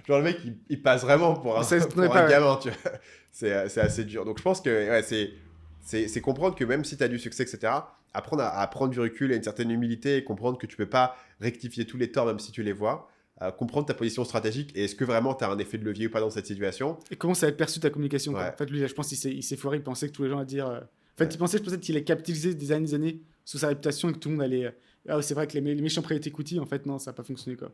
Genre, le mec, il passe vraiment pour un gamin, tu vois. C'est assez dur. Donc, je pense que ouais, c'est comprendre que même si tu as du succès, etc., apprendre à prendre du recul et une certaine humilité et comprendre que tu peux pas rectifier tous les torts même si tu les vois, comprendre ta position stratégique et est-ce que vraiment tu as un effet de levier ou pas dans cette situation. Et comment ça va être perçu ta communication, quoi. Ouais. En fait, lui, je pense qu'il s'est foiré, il pensait que tous les gens allaient dire. En fait, il pensait peut-être qu'il allait capitaliser des années sous sa réputation et que tout le monde allait. Ah, c'est vrai que les méchants private equity, en fait, non, ça n'a pas fonctionné, quoi.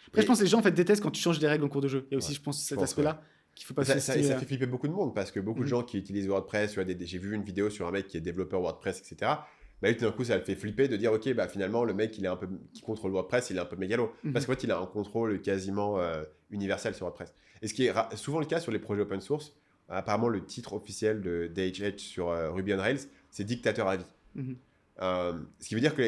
Après, je pense que les gens en fait détestent quand tu changes des règles en cours de jeu. Il y a aussi, je pense, cet aspect-là qu'il faut pas ça fait flipper beaucoup de monde parce que beaucoup de gens qui utilisent WordPress, j'ai vu une vidéo sur un mec qui est développeur WordPress, etc. Bah, tout d'un coup, ça le fait flipper de dire ok, bah finalement, le mec qui contrôle WordPress, il est un peu mégalo. Parce qu'en fait, il a un contrôle quasiment universel sur WordPress. Et ce qui est souvent le cas sur les projets open source, apparemment, le titre officiel de DHH sur Ruby on Rails, c'est dictateur à vie. Ce qui veut dire que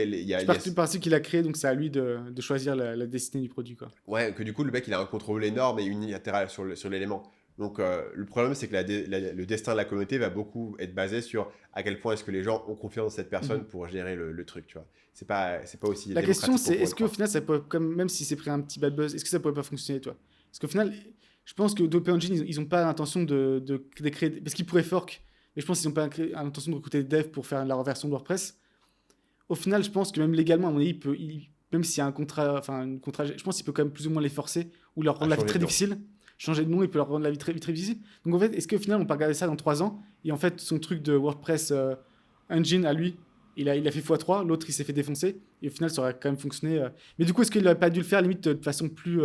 c'est parti qu'il a créé, donc c'est à lui de choisir la destinée du produit, quoi. Ouais, que du coup, le mec, il a un contrôle énorme et unilatéral sur l'élément. Donc, le problème, c'est que le destin de la communauté va beaucoup être basé sur à quel point est-ce que les gens ont confiance en cette personne pour gérer le truc, tu vois. C'est pas aussi la question, c'est est-ce qu'au croire. final, ça peut, même si c'est pris un petit bad buzz, est-ce que ça pourrait pas fonctionner, toi? Parce qu'au final, je pense que Dope Engine, ils ont pas l'intention de créer. Parce qu'ils pourraient fork, mais je pense qu'ils n'ont pas l'intention de recruter des devs pour faire la version de WordPress. Au final, je pense que même légalement, à mon avis, même s'il y a un contrat, je pense qu'il peut quand même plus ou moins les forcer ou leur rendre la vie très difficile. Changer de nom, il peut leur rendre la vie très, très difficile. Donc en fait, est-ce qu'au final, on peut regarder ça dans 3 ans et en fait, son truc de WordPress Engine à lui, il a fait x3, l'autre il s'est fait défoncer, et au final ça aurait quand même fonctionné. Mais du coup, est-ce qu'il n'aurait pas dû le faire limite de façon plus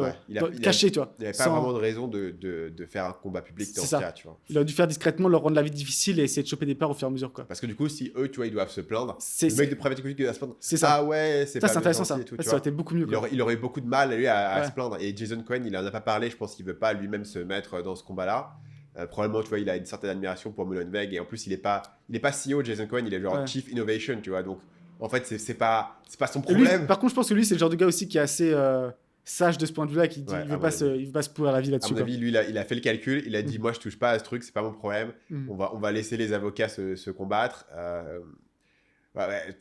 cachée, tu vois? Il n'y avait pas vraiment de raison de faire un combat public dans ce cas, tu vois. Il aurait dû faire discrètement, leur rendre la vie difficile et essayer de choper des parts au fur et à mesure, quoi. Parce que du coup, si eux, tu vois, ils doivent se plaindre, le C'est mec de private equity doit se plaindre. c'est ça. Ah ouais, c'est pas C'est intéressant ça. gentil et tout, tu Ça vois. aurait été beaucoup mieux, quoi. Il aurait beaucoup de mal, lui, à Ouais. se plaindre. Et Jason Cohen, il en a pas parlé. Je pense qu'il veut pas lui-même se mettre dans ce combat-là. Probablement, tu vois, il a une certaine admiration pour Mullenweg. Et en plus, il est pas CEO, Jason Cohen. Il est genre Ouais. Chief Innovation, tu vois. Donc, en fait, c'est pas son Et lui, problème. par contre, je pense que lui, c'est le genre de gars aussi qui est assez sage de ce point de vue-là, qui dit Ouais, il à veut pas se pourrir la vie À là-dessus, mon quoi. avis, lui, il a fait le calcul. Il a dit, moi, je touche pas à ce truc. C'est pas mon problème. Mm. On va laisser les avocats se combattre. Ouais.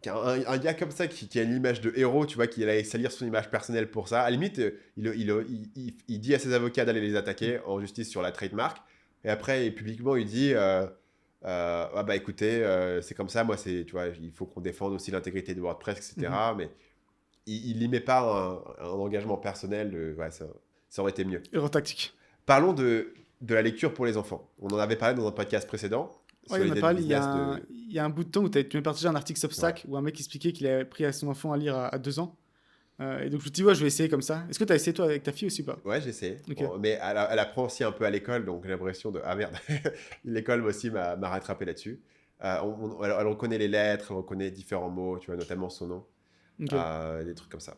Un gars comme ça qui a une image de héros, tu vois, qui allait salir son image personnelle pour ça. À la limite, il dit à ses avocats d'aller les attaquer en justice sur la trademark. Et après, publiquement, il dit ah bah écoutez, c'est comme ça, moi, tu vois, il faut qu'on défende aussi l'intégrité de WordPress, etc. Mais il n'y met pas un engagement personnel. Ouais, ça aurait été mieux. Erreur tactique. Parlons de la lecture pour les enfants. On en avait parlé dans un podcast précédent. Ouais, il y a un bout de temps où tu m'as partagé un article Substack où un mec expliquait qu'il avait pris à son enfant à lire à 2 ans. Et donc je me dis, ouais, je vais essayer comme ça. Est-ce que tu as essayé toi avec ta fille aussi ou pas? Ouais, j'ai essayé. Okay. Bon, mais elle apprend aussi un peu à l'école, donc j'ai l'impression de... Ah merde, l'école aussi m'a rattrapé là-dessus. Elle reconnaît les lettres, elle reconnaît différents mots, tu vois, notamment son nom. Okay. Des trucs comme ça.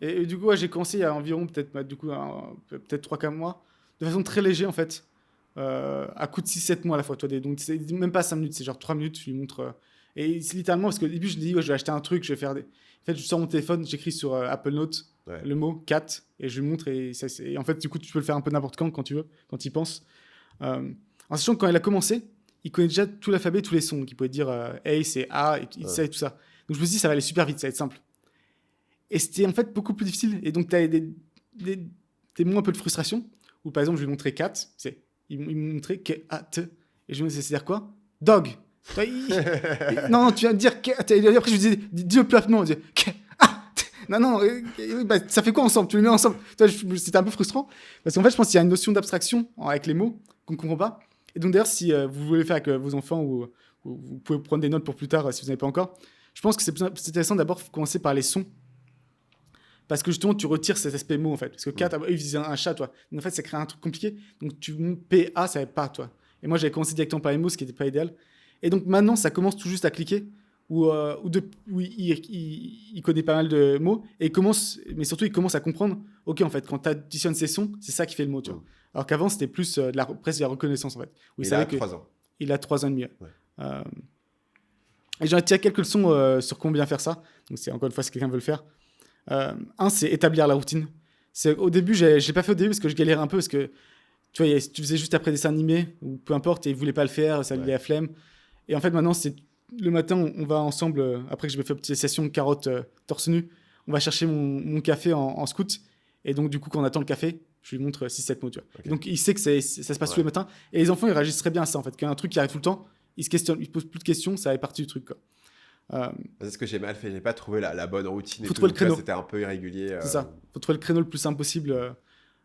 Et du coup, ouais, j'ai commencé il y a environ peut-être 3-4 mois, de façon très légère en fait. À coup de 6-7 mois à la fois. Toi, donc, c'est même pas 5 minutes, c'est genre 3 minutes, je lui montre. Et c'est littéralement parce qu'au début, je me dis, ouais, je vais acheter un truc, je vais faire des. En fait, je sors mon téléphone, j'écris sur Apple Note le mot cat et je lui montre. Et en fait, du coup, tu peux le faire un peu n'importe quand tu veux, quand il pense. En sachant que quand il a commencé, il connaît déjà tout l'alphabet, tous les sons. Donc, il pouvait dire hey, c'est A, et il sait tout ça. Donc, je me suis dit, ça va aller super vite, ça va être simple. Et c'était en fait beaucoup plus difficile. Et donc, tu as des moments un peu de frustration où, par exemple, je lui montrais cat, c'est. Il me montrait que A-T. Et je me disais, c'est-à-dire quoi? Dog. Non, tu viens de dire que. Après, je lui disais, dis-le plus rapidement. Je disais, non, bah, ça fait quoi ensemble? Tu les mets ensemble. C'était un peu frustrant. Parce qu'en fait, je pense qu'il y a une notion d'abstraction avec les mots qu'on ne comprend pas. Et donc, d'ailleurs, si vous voulez faire avec vos enfants ou vous pouvez prendre des notes pour plus tard si vous n'avez pas encore, je pense que c'est intéressant d'abord commencer par les sons. Parce que justement, tu retires cet aspect mot, en fait. Parce que cat, ils disaient un chat, toi. Donc, en fait, ça crée un truc compliqué. Donc, tu PA, ça n'avait pas, toi. Et moi, j'avais commencé directement par les mots, ce qui n'était pas idéal. Et donc, maintenant, ça commence tout juste à cliquer. Où il connaît pas mal de mots. Et il commence, mais surtout, il commence à comprendre. Ok, en fait, quand tu additionnes ces sons, c'est ça qui fait le mot, tu vois. Alors qu'avant, c'était plus presque de la reconnaissance, en fait. Où il a 3 ans. Il a 3 ans et demi. Ouais. Et j'en ai tiré quelques leçons sur comment bien faire ça. Donc, c'est encore une fois, si quelqu'un veut le faire. C'est établir la routine. Au début, je l'ai pas fait au début parce que je galérais un peu parce que tu vois, tu faisais juste après dessin animé ou peu importe et il voulait pas le faire, ça lui avait la flemme. Et en fait, maintenant, c'est le matin, on va ensemble, après que je me fais une petite session de carottes torse nu, on va chercher mon café en scout. Et donc, du coup, quand on attend le café, je lui montre 6-7 mots. Tu vois. Okay. Donc, il sait que ça se passe tous les matins. Et les enfants, ils réagissent très bien à ça en fait. Quand il y a un truc qui arrive tout le temps, ils se questionnent, ils posent plus de questions, ça fait partie du truc, quoi. C'est ce que j'ai mal fait, j'ai pas trouvé la bonne routine. Faut trouver le créneau. C'était un peu irrégulier. C'est ça. Faut trouver le créneau le plus simple possible.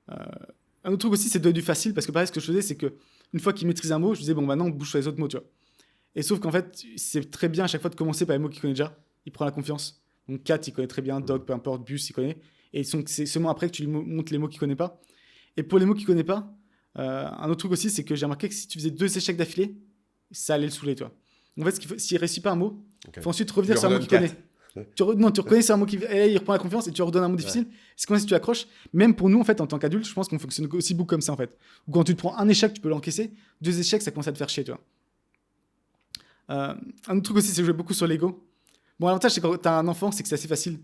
Un autre truc aussi, c'est de donner du facile parce que pareil, ce que je faisais, c'est que une fois qu'il maîtrise un mot, je disais bon, maintenant on bouge sur les autres mots, tu vois. Et sauf qu'en fait, c'est très bien à chaque fois de commencer par les mots qu'il connaît déjà. Il prend la confiance. Donc cat, il connaît très bien. Dog, peu importe. Bus, il connaît. Et c'est seulement après que tu lui montres les mots qu'il connaît pas. Et pour les mots qu'il connaît pas, un autre truc aussi, c'est que j'ai remarqué que si tu faisais 2 échecs d'affilée, ça allait le saouler, toi. En fait, s'il réussit pas un mot, il faut ensuite revenir sur un mot qu'il connaît. Tu reconnais sur un mot il reprend la confiance et tu redonnes un mot difficile. C'est comme si tu accroches. Même pour nous, en fait, en tant qu'adulte, je pense qu'on fonctionne aussi beaucoup comme ça, en fait. Ou quand tu te prends un échec, tu peux l'encaisser. 2 échecs, ça commence à te faire chier, tu vois. Un autre truc aussi, c'est que je joue beaucoup sur Lego. Bon, l'avantage, c'est quand tu as un enfant, c'est que c'est assez facile.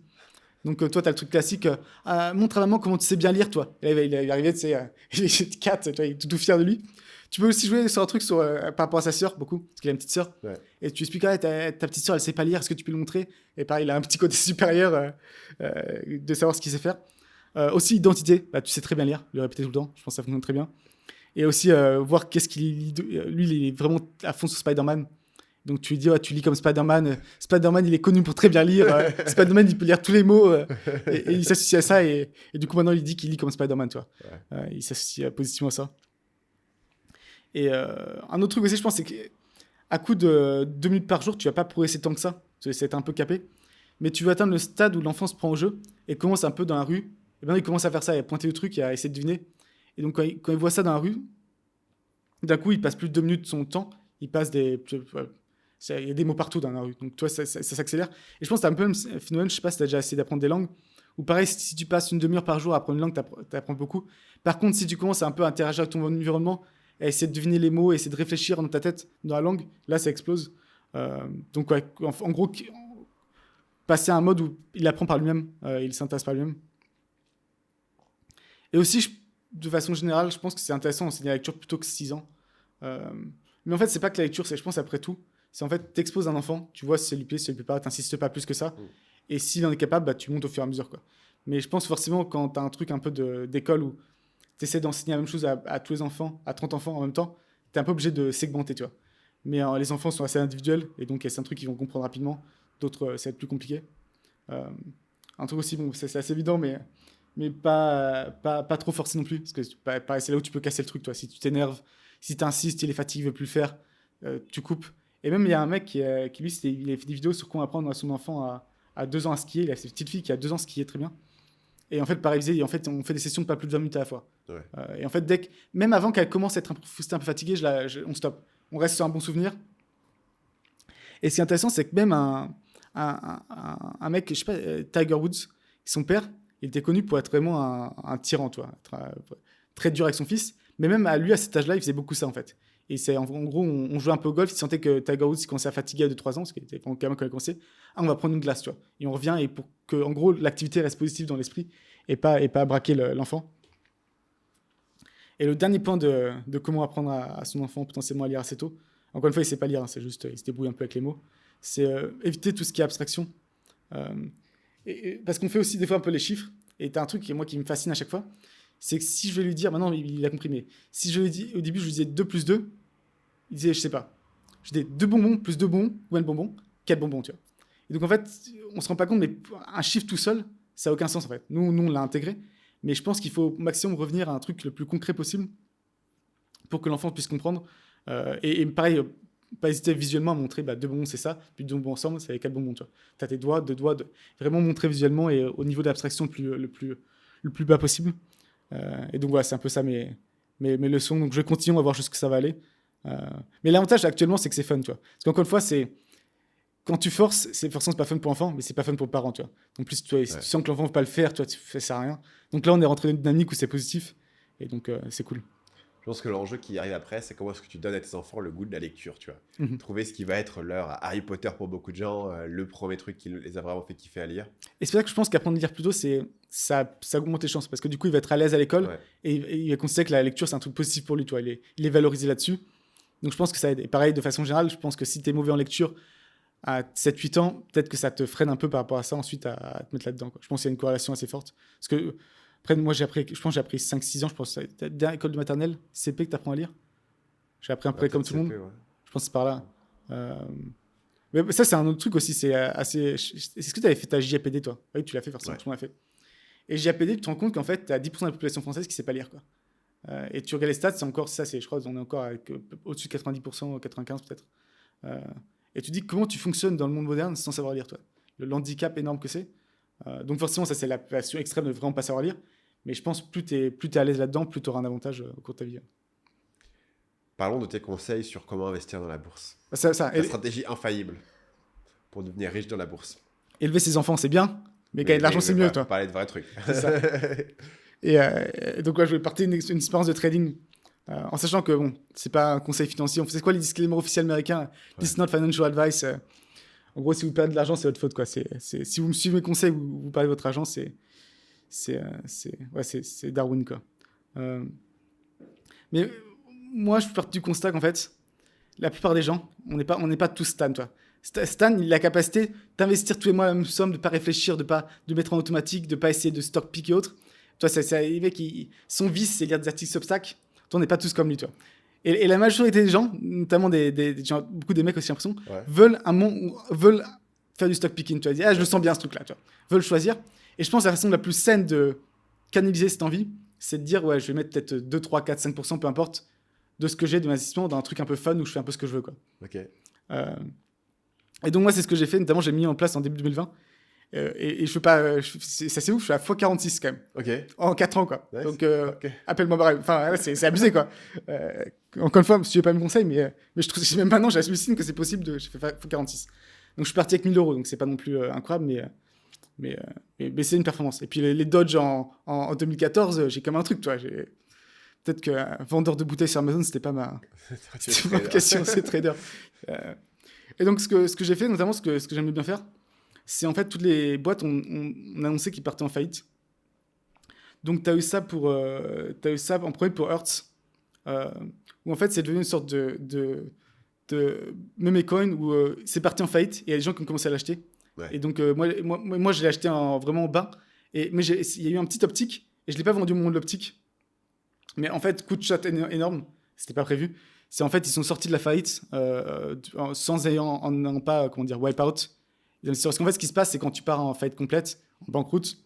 Donc, toi, tu as le truc classique. Montre à maman comment tu sais bien lire, toi. Et là, il est arrivé, tu sais, il est 4, tu vois, il est tout fier de lui. Tu peux aussi jouer sur un truc par rapport à sa sœur, beaucoup, parce qu'il a une petite sœur. Ouais. Et tu expliques, ta petite sœur, elle sait pas lire, est-ce que tu peux lui montrer? Et pareil, il a un petit côté supérieur de savoir ce qu'il sait faire. Aussi, identité, tu sais très bien lire, le répéter tout le temps, je pense que ça fonctionne très bien. Et aussi, voir qu'est-ce qu'il lit. Lui, il est vraiment à fond sur Spider-Man. Donc, tu lui dis, tu lis comme Spider-Man. Spider-Man, il est connu pour très bien lire. Spider-Man, il peut lire tous les mots. Et il s'associe à ça. Et du coup, maintenant, il dit qu'il lit comme Spider-Man, tu vois. Ouais. Il s'associe positivement à ça. Et un autre truc aussi, je pense, c'est que à coup de 2 minutes par jour, tu vas pas progresser tant que ça. C'est un peu capé. Mais tu vas atteindre le stade où l'enfant se prend au jeu et commence un peu dans la rue. Et bien, il commence à faire ça, à pointer le truc et à essayer de deviner. Et donc, quand il voit ça dans la rue, d'un coup, il passe plus de 2 minutes de son temps. Il passe des. Il y a des mots partout dans la rue. Donc, toi, ça s'accélère. Et je pense que c'est un peu le même phénomène. Je sais pas si tu as déjà essayé d'apprendre des langues. Ou pareil, si tu passes une demi-heure par jour à apprendre une langue, tu apprends beaucoup. Par contre, si tu commences à un peu interagir avec ton environnement, à essayer de deviner les mots, essayer de réfléchir dans ta tête, dans la langue, là, ça explose. Donc, ouais, en gros, passer à un mode où il apprend par lui-même, il s'intéresse par lui-même. Et aussi, de façon générale, je pense que c'est intéressant d'enseigner la lecture plutôt que 6 ans. Mais en fait, c'est pas que la lecture, c'est, je pense, après tout, c'est en fait, t'exposes un enfant, tu vois si ça lui plaît, si ça lui plaît pas, t'insistes pas plus que ça. Et s'il en est capable, bah, tu montes au fur et à mesure, quoi. Mais je pense forcément, quand t'as un truc un peu d'école où t'essaies d'enseigner la même chose à tous les enfants, à 30 enfants en même temps, t'es un peu obligé de segmenter, tu vois. Mais les enfants sont assez individuels, et donc il y a certains trucs qu'ils vont comprendre rapidement, d'autres, ça va être plus compliqué. Euh, un truc aussi, bon, c'est assez évident, mais pas trop forcé non plus. Parce que pareil, c'est là où tu peux casser le truc, toi. Si tu t'énerves, si tu insistes, il est fatigué, il veut plus le faire, tu coupes. Et même, il y a un mec qui lui, il a fait des vidéos sur comment apprendre à son enfant à 2 ans à skier. Il a cette petite fille qui a 2 ans skier très bien. Et en fait, pareil, en fait, on fait des sessions de pas plus de 20 minutes à la fois. Ouais. Et en fait, même avant qu'elle commence à être un peu fatiguée, on stoppe. On reste sur un bon souvenir. Et ce qui est intéressant, c'est que même un mec, je sais pas, Tiger Woods, son père, il était connu pour être vraiment un tyran, toi, très dur avec son fils. Mais même à lui, à cet âge-là, il faisait beaucoup ça, en fait. Et en gros, on jouait un peu au golf, il sentait que Tiger Woods commençait à fatiguer à 2-3 ans, parce qu'il était quand même quand il a commencé. Ah, on va prendre une glace, tu vois. Et on revient, et pour que, en gros, l'activité reste positive dans l'esprit, et pas braquer l'enfant. Et le dernier point de comment apprendre à son enfant potentiellement à lire assez tôt, encore une fois, il ne sait pas lire, hein, c'est juste, il se débrouille un peu avec les mots, c'est éviter tout ce qui est abstraction. Parce qu'on fait aussi des fois un peu les chiffres, et tu as un truc moi, qui me fascine à chaque fois, c'est que si je vais lui dire, maintenant il a compris, mais si je lui dis, au début je lui disais 2 plus 2, il disait, je sais pas. Je disais 2 bonbons plus 2 bonbons, combien de bonbons? Quel bonbon, tu vois. Et donc en fait, on se rend pas compte, mais un chiffre tout seul, ça n'a aucun sens en fait. Nous on l'a intégré, mais je pense qu'il faut au maximum revenir à un truc le plus concret possible pour que l'enfant puisse comprendre. Et pareil, pas hésiter visuellement à montrer 2 bonbons c'est ça, puis 2 bonbons ensemble, c'est 4 bonbons. Tu as tes doigts, 2 doigts, vraiment montrer visuellement et au niveau d'abstraction le plus bas possible. Et donc voilà, c'est un peu ça mes leçons. Donc je continue à voir jusqu'où ça va aller. Mais l'avantage actuellement, c'est que c'est fun, tu vois. Parce qu'encore une fois, c'est quand tu forces, c'est forcément c'est pas fun pour l'enfant, mais c'est pas fun pour le parent, tu vois. Donc plus tu sens que l'enfant ne veut pas le faire, tu vois, ça sert à rien. Donc là, on est rentré dans une dynamique où c'est positif, et donc c'est cool. Je pense que l'enjeu qui arrive après, c'est comment est-ce que tu donnes à tes enfants le goût de la lecture, tu vois. Trouver ce qui va être leur Harry Potter pour beaucoup de gens, le premier truc qui les a vraiment fait kiffer à lire. Et c'est pour ça que je pense qu'apprendre à lire plus tôt, ça augmente les chances, parce que du coup, il va être à l'aise à l'école, et il va considérer que la lecture, c'est un truc positif pour lui, tu vois. Il est valorisé là-dessus. Donc je pense que ça aide. Et pareil, de façon générale, je pense que si tu es mauvais en lecture à 7-8 ans, peut-être que ça te freine un peu par rapport à ça ensuite à te mettre là-dedans, quoi. Je pense qu'il y a une corrélation assez forte. Parce que, après, moi, je pense que j'ai appris 5-6 ans, je pense, dernière école de maternelle, CP que tu apprends à lire. J'ai appris un peu comme tout le monde. Ouais. Je pense que c'est par là. Mais ça, c'est un autre truc aussi. C'est assez. Est-ce que tu avais fait ta JAPD, toi? Oui, tu l'as fait, forcément, tout le monde l'a fait. Et JAPD, tu te rends compte qu'en fait, tu as 10% de la population française qui ne sait pas lire, quoi. Et tu regardes les stats, c'est encore ça, je crois, on est encore avec au-dessus de 90%, 95% peut-être. Et tu dis comment tu fonctionnes dans le monde moderne sans savoir lire, toi. Le handicap énorme que c'est. Donc forcément, ça c'est la passion extrême de vraiment pas savoir lire. Mais je pense que plus tu es à l'aise là-dedans, plus tu auras un avantage au cours de ta vie. Parlons de tes conseils sur comment investir dans la bourse. La stratégie infaillible pour devenir riche dans la bourse. Élever ses enfants, c'est bien, mais gagner de l'argent, c'est mieux, toi. Parler de vrais trucs. C'est ça. Et donc, je vais partir une expérience de trading en sachant que, bon, c'est pas un conseil financier. C'est quoi les disclaimers officiels américains? This is not financial advice. En gros, si vous perdez de l'argent, c'est votre faute, quoi. Si vous me suivez mes conseils, vous perdez votre argent, c'est Darwin, quoi. Mais moi, je pars du constat qu'en fait, la plupart des gens, on n'est pas tous Stan, toi. Stan, il a la capacité d'investir tous les mois la même somme, de pas réfléchir, de mettre en automatique, de pas essayer de stock pick et autres. Toi, c'est les mecs, son vice, c'est lire des articles Substack. Toi, on n'est pas tous comme lui, toi. Et la majorité des gens, notamment des gens, beaucoup des mecs aussi, j'ai l'impression, veulent faire du stock picking. Tu vois, je le sens bien ce truc-là, tu vois. Veulent choisir. Et je pense que la façon la plus saine de canaliser cette envie, c'est de dire, ouais, je vais mettre peut-être 2, 3, 4, 5%, peu importe, de ce que j'ai de mon investissement dans un truc un peu fun où je fais un peu ce que je veux, quoi. Ok. Et donc moi, c'est ce que j'ai fait. Notamment, j'ai mis en place en début 2020. Et je fais pas... ça, c'est ouf, je suis à x46 quand même. Ok. En 4 ans, quoi. Nice. Donc, Ok. appelle-moi Barry. Enfin, là, c'est abusé, quoi. Encore une fois, si tu veux pas mes conseils, mais je trouve même maintenant, j'hallucine que c'est possible de... J'ai fait x46. Donc, je suis parti avec 1000 euros. Donc, c'est pas non plus incroyable, mais c'est une performance. Et puis, les Dodge en 2014, j'ai comme un truc, toi. Peut-être que vendeur de bouteilles sur Amazon, c'était pas ma vocation, c'est trader. Et donc, ce que j'ai fait, notamment, ce que j'aimais bien faire, c'est en fait, toutes les boîtes ont annoncé qu'ils partaient en faillite. Donc, tu as eu ça en premier pour Hertz, où en fait, c'est devenu une sorte de meme coin où c'est parti en faillite et il y a des gens qui ont commencé à l'acheter. Ouais. Et donc, moi, je l'ai acheté vraiment en bas. Mais il y a eu un petit optique et je ne l'ai pas vendu au moment de l'optique. Mais en fait, coup de shot énorme, c'était pas prévu. C'est en fait, ils sont sortis de la faillite sans ayant pas, comment dire, wipe out. Parce qu'en fait, ce qui se passe, c'est quand tu pars en faillite complète, en banqueroute,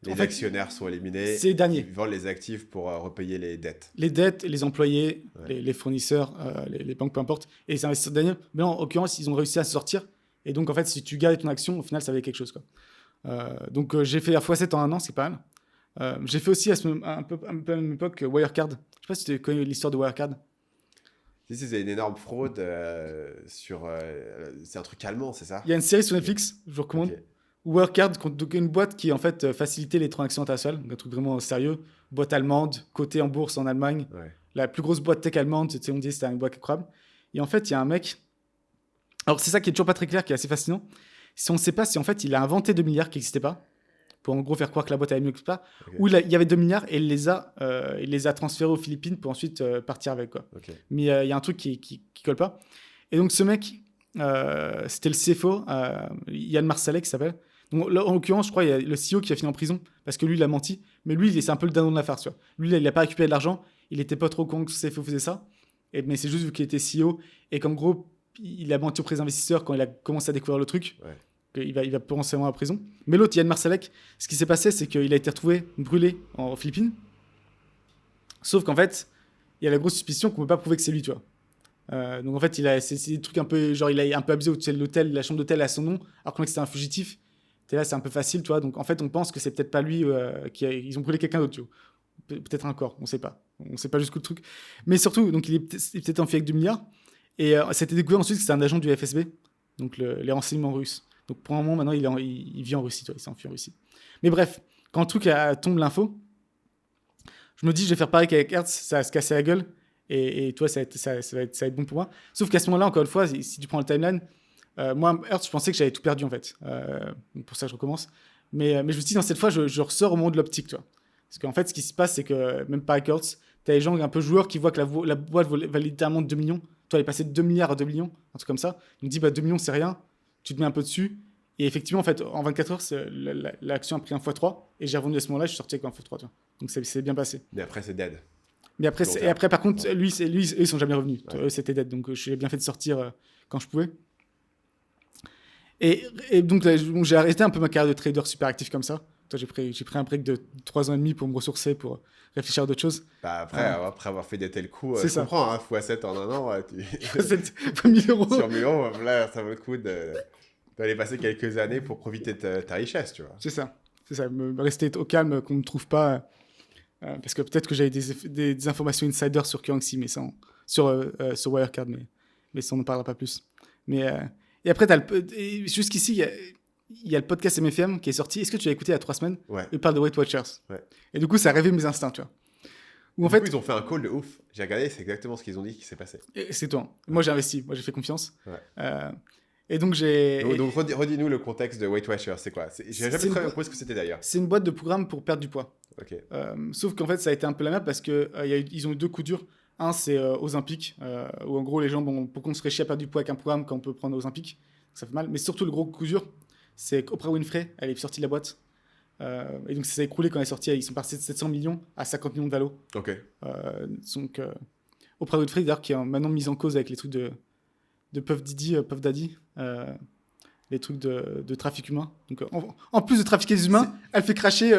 Les actionnaires sont éliminés. C'est les derniers. Ils vendent les actifs pour repayer les dettes. Les dettes, les employés, les fournisseurs, les banques, peu importe, et les investisseurs derniers. Mais en l'occurrence, ils ont réussi à se sortir. Et donc, en fait, si tu gardes ton action, au final, ça valait quelque chose, quoi. Donc, j'ai fait x7 en un an, c'est pas mal. J'ai fait aussi un peu à la même époque Wirecard. Je sais pas si tu connais l'histoire de Wirecard. Si, c'est une énorme fraude sur... c'est un truc allemand, c'est ça? Il y a une série sur Netflix, je vous recommande. Ok. Wirecard, donc une boîte qui en fait facilitait les transactions internationales, donc un truc vraiment sérieux. Boîte allemande, cotée en bourse en Allemagne. Ouais. La plus grosse boîte tech allemande, tu sais, on dit que c'était une boîte incroyable. Et en fait, il y a un mec. Alors, c'est ça qui est toujours pas très clair, qui est assez fascinant. Si on ne sait pas si en fait il a inventé 2 milliards qui n'existaient pas, pour en gros faire croire que la boîte allait mieux que ça, Ok. ou il y avait 2 milliards et il les a transférés aux Philippines pour ensuite partir avec, quoi. Ok. Mais il y a un truc qui colle pas. Et donc, ce mec, c'était le CFO, Yann Marsalek, qui s'appelle. Donc, là, en l'occurrence, je crois qu'il y a le CEO qui a fini en prison parce que lui, il a menti. Mais lui, c'est un peu le dindon de la farce, tu vois. Lui, il n'a pas récupéré de l'argent. Il n'était pas trop con que le CFO faisait ça. Mais c'est juste vu qu'il était CEO et qu'en gros, il a menti auprès des investisseurs quand il a commencé à découvrir le truc. Ouais. Il va potentiellement en prison. Mais l'autre, Yann Marsalek, ce qui s'est passé, c'est qu'il a été retrouvé brûlé en Philippines. Sauf qu'en fait, il y a la grosse suspicion qu'on ne peut pas prouver que c'est lui, tu vois. Donc en fait, c'est des trucs un peu, genre il a un peu abusé, tu sais, l'hôtel, la chambre d'hôtel a son nom, alors que c'était un fugitif. T'es là, c'est un peu facile, tu vois. Donc en fait, on pense que c'est peut-être pas lui ils ont brûlé quelqu'un d'autre, tu vois. Peut-être un corps, on sait pas. On sait pas jusqu'où le truc. Mais surtout, donc il est peut-être enfui avec 2 milliards. Et c'était découvert ensuite que c'était un agent du FSB, donc les renseignements russes. Donc pour un moment, maintenant, il vit en Russie, tu vois, il s'est enfui en Russie. Mais bref, quand le truc tombe l'info, je me dis, je vais faire pareil qu'avec Hertz, ça va se casser la gueule. Et toi, ça va être bon pour moi. Sauf qu'à ce moment-là, encore une fois, si tu prends le timeline, moi, Hertz, je pensais que j'avais tout perdu, en fait. Donc pour ça, je recommence. Mais je me suis dit, dans cette fois, je ressors au monde de l'optique, tu vois. Parce qu'en fait, ce qui se passe, c'est que même pas avec Hertz, tu as des gens un peu joueurs qui voient que la boîte valait littéralement 2 millions. Toi, elle est passée de 2 milliards à 2 millions, un truc comme ça. Donc, dis, 2 millions, c'est rien. Tu te mets un peu dessus. Et effectivement, en fait, en 24 heures, l'action a pris un x3. Et j'ai revendu à ce moment-là, je suis sorti avec un x3, tu vois. Donc, c'est bien passé. Mais après, c'est dead. Mais après, par contre, lui, ils sont jamais revenus. Ouais. Eux, c'était dead. Donc, j'ai bien fait de sortir quand je pouvais. Et donc, j'ai arrêté un peu ma carrière de trader super actif comme ça. Toi, j'ai pris un break de 3 ans et demi pour me ressourcer, pour réfléchir à d'autres choses. Bah après avoir fait des tels coups, C'est je ça. comprends, hein, x7 en un an, C'est 1000 euros. sur 1000 euros, là, ça vaut le coup d'aller passer quelques années pour profiter de ta richesse, tu vois. C'est ça. Me rester au calme, qu'on ne me trouve pas. Parce que peut-être que j'avais des informations insider sur Currency, mais sur Wirecard, mais ça, on n'en parlera pas plus. Et après, jusqu'ici, il y a le podcast MFM qui est sorti. Est-ce que tu l'as écouté il y a 3 semaines? Ouais. Il parle de Weight Watchers. Ouais. Et du coup, ça a réveillé mes instincts, tu vois. Où, en Du fait, coup, ils ont fait un call de ouf. J'ai regardé, c'est exactement ce qu'ils ont dit qui s'est passé. c'est toi. Moi, j'ai investi. Moi, j'ai fait confiance. Ouais. Et donc, j'ai... Donc redis-nous le contexte de Weight Watchers, c'est quoi? J'ai jamais c'est très une- compris ce que c'était d'ailleurs. C'est une boîte de programme pour perdre du poids. Ok. Sauf qu'en fait, ça a été un peu la merde parce qu'ils ont eu 2 coups durs. Un, c'est Ozempic, où en gros, les gens, pourquoi on se ferait chier à perdre du poids avec un programme quand on peut prendre Ozempic? Ça fait mal. Mais surtout, le gros coup dur, c'est qu'Oprah Winfrey, elle est sortie de la boîte. Et donc, ça s'est écroulé quand elle est sortie. Ils sont passés de 700 millions à 50 millions de valo. Ok. Donc, Oprah Winfrey, d'ailleurs, qui est maintenant mise en cause avec les trucs de Puff Daddy, les trucs de trafic humain. Donc, en plus de trafiquer des humains, elle fait cracher...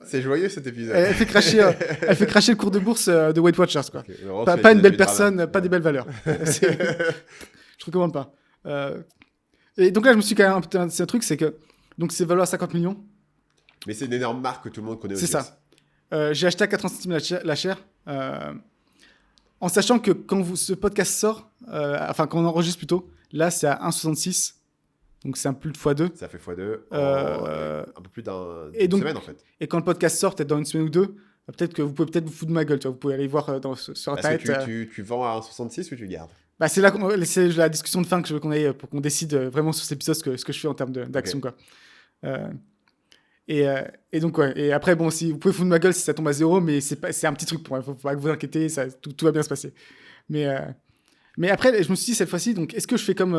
C'est joyeux cet épisode. Elle fait cracher le cours de bourse de Weight Watchers, quoi. Ok, vraiment, Pas une belle personne, pas des belles valeurs. Je recommande pas. Et donc là, je me suis quand même... C'est un truc, c'est que... Donc, c'est valoir 50 millions. Mais c'est une énorme marque que tout le monde connaît aux C'est US. ça. J'ai acheté à 80 centimes la chair. En sachant que quand ce podcast sort, quand on enregistre plutôt, là, c'est à 1,66. Donc, c'est un plus de x2. Ça fait x2 un peu plus et d'une donc, semaine, en fait. Et quand le podcast sort, peut-être dans une semaine ou deux, peut-être que vous pouvez peut-être vous foutre de ma gueule. Tu vois, vous pouvez aller voir sur Internet. Est-ce que tu vends à 1,66 ou tu gardes? Bah, c'est la discussion de fin que je veux qu'on ait pour qu'on décide vraiment sur cet épisode ce que je fais en termes d'action. Okay. Quoi. Et donc, ouais. Et après, bon, si vous pouvez foutre de ma gueule si ça tombe à 0, mais c'est un petit truc pour moi. Faut pas que vous inquiétez, tout va bien se passer. Mais après, je me suis dit cette fois-ci, donc, est-ce que je fais comme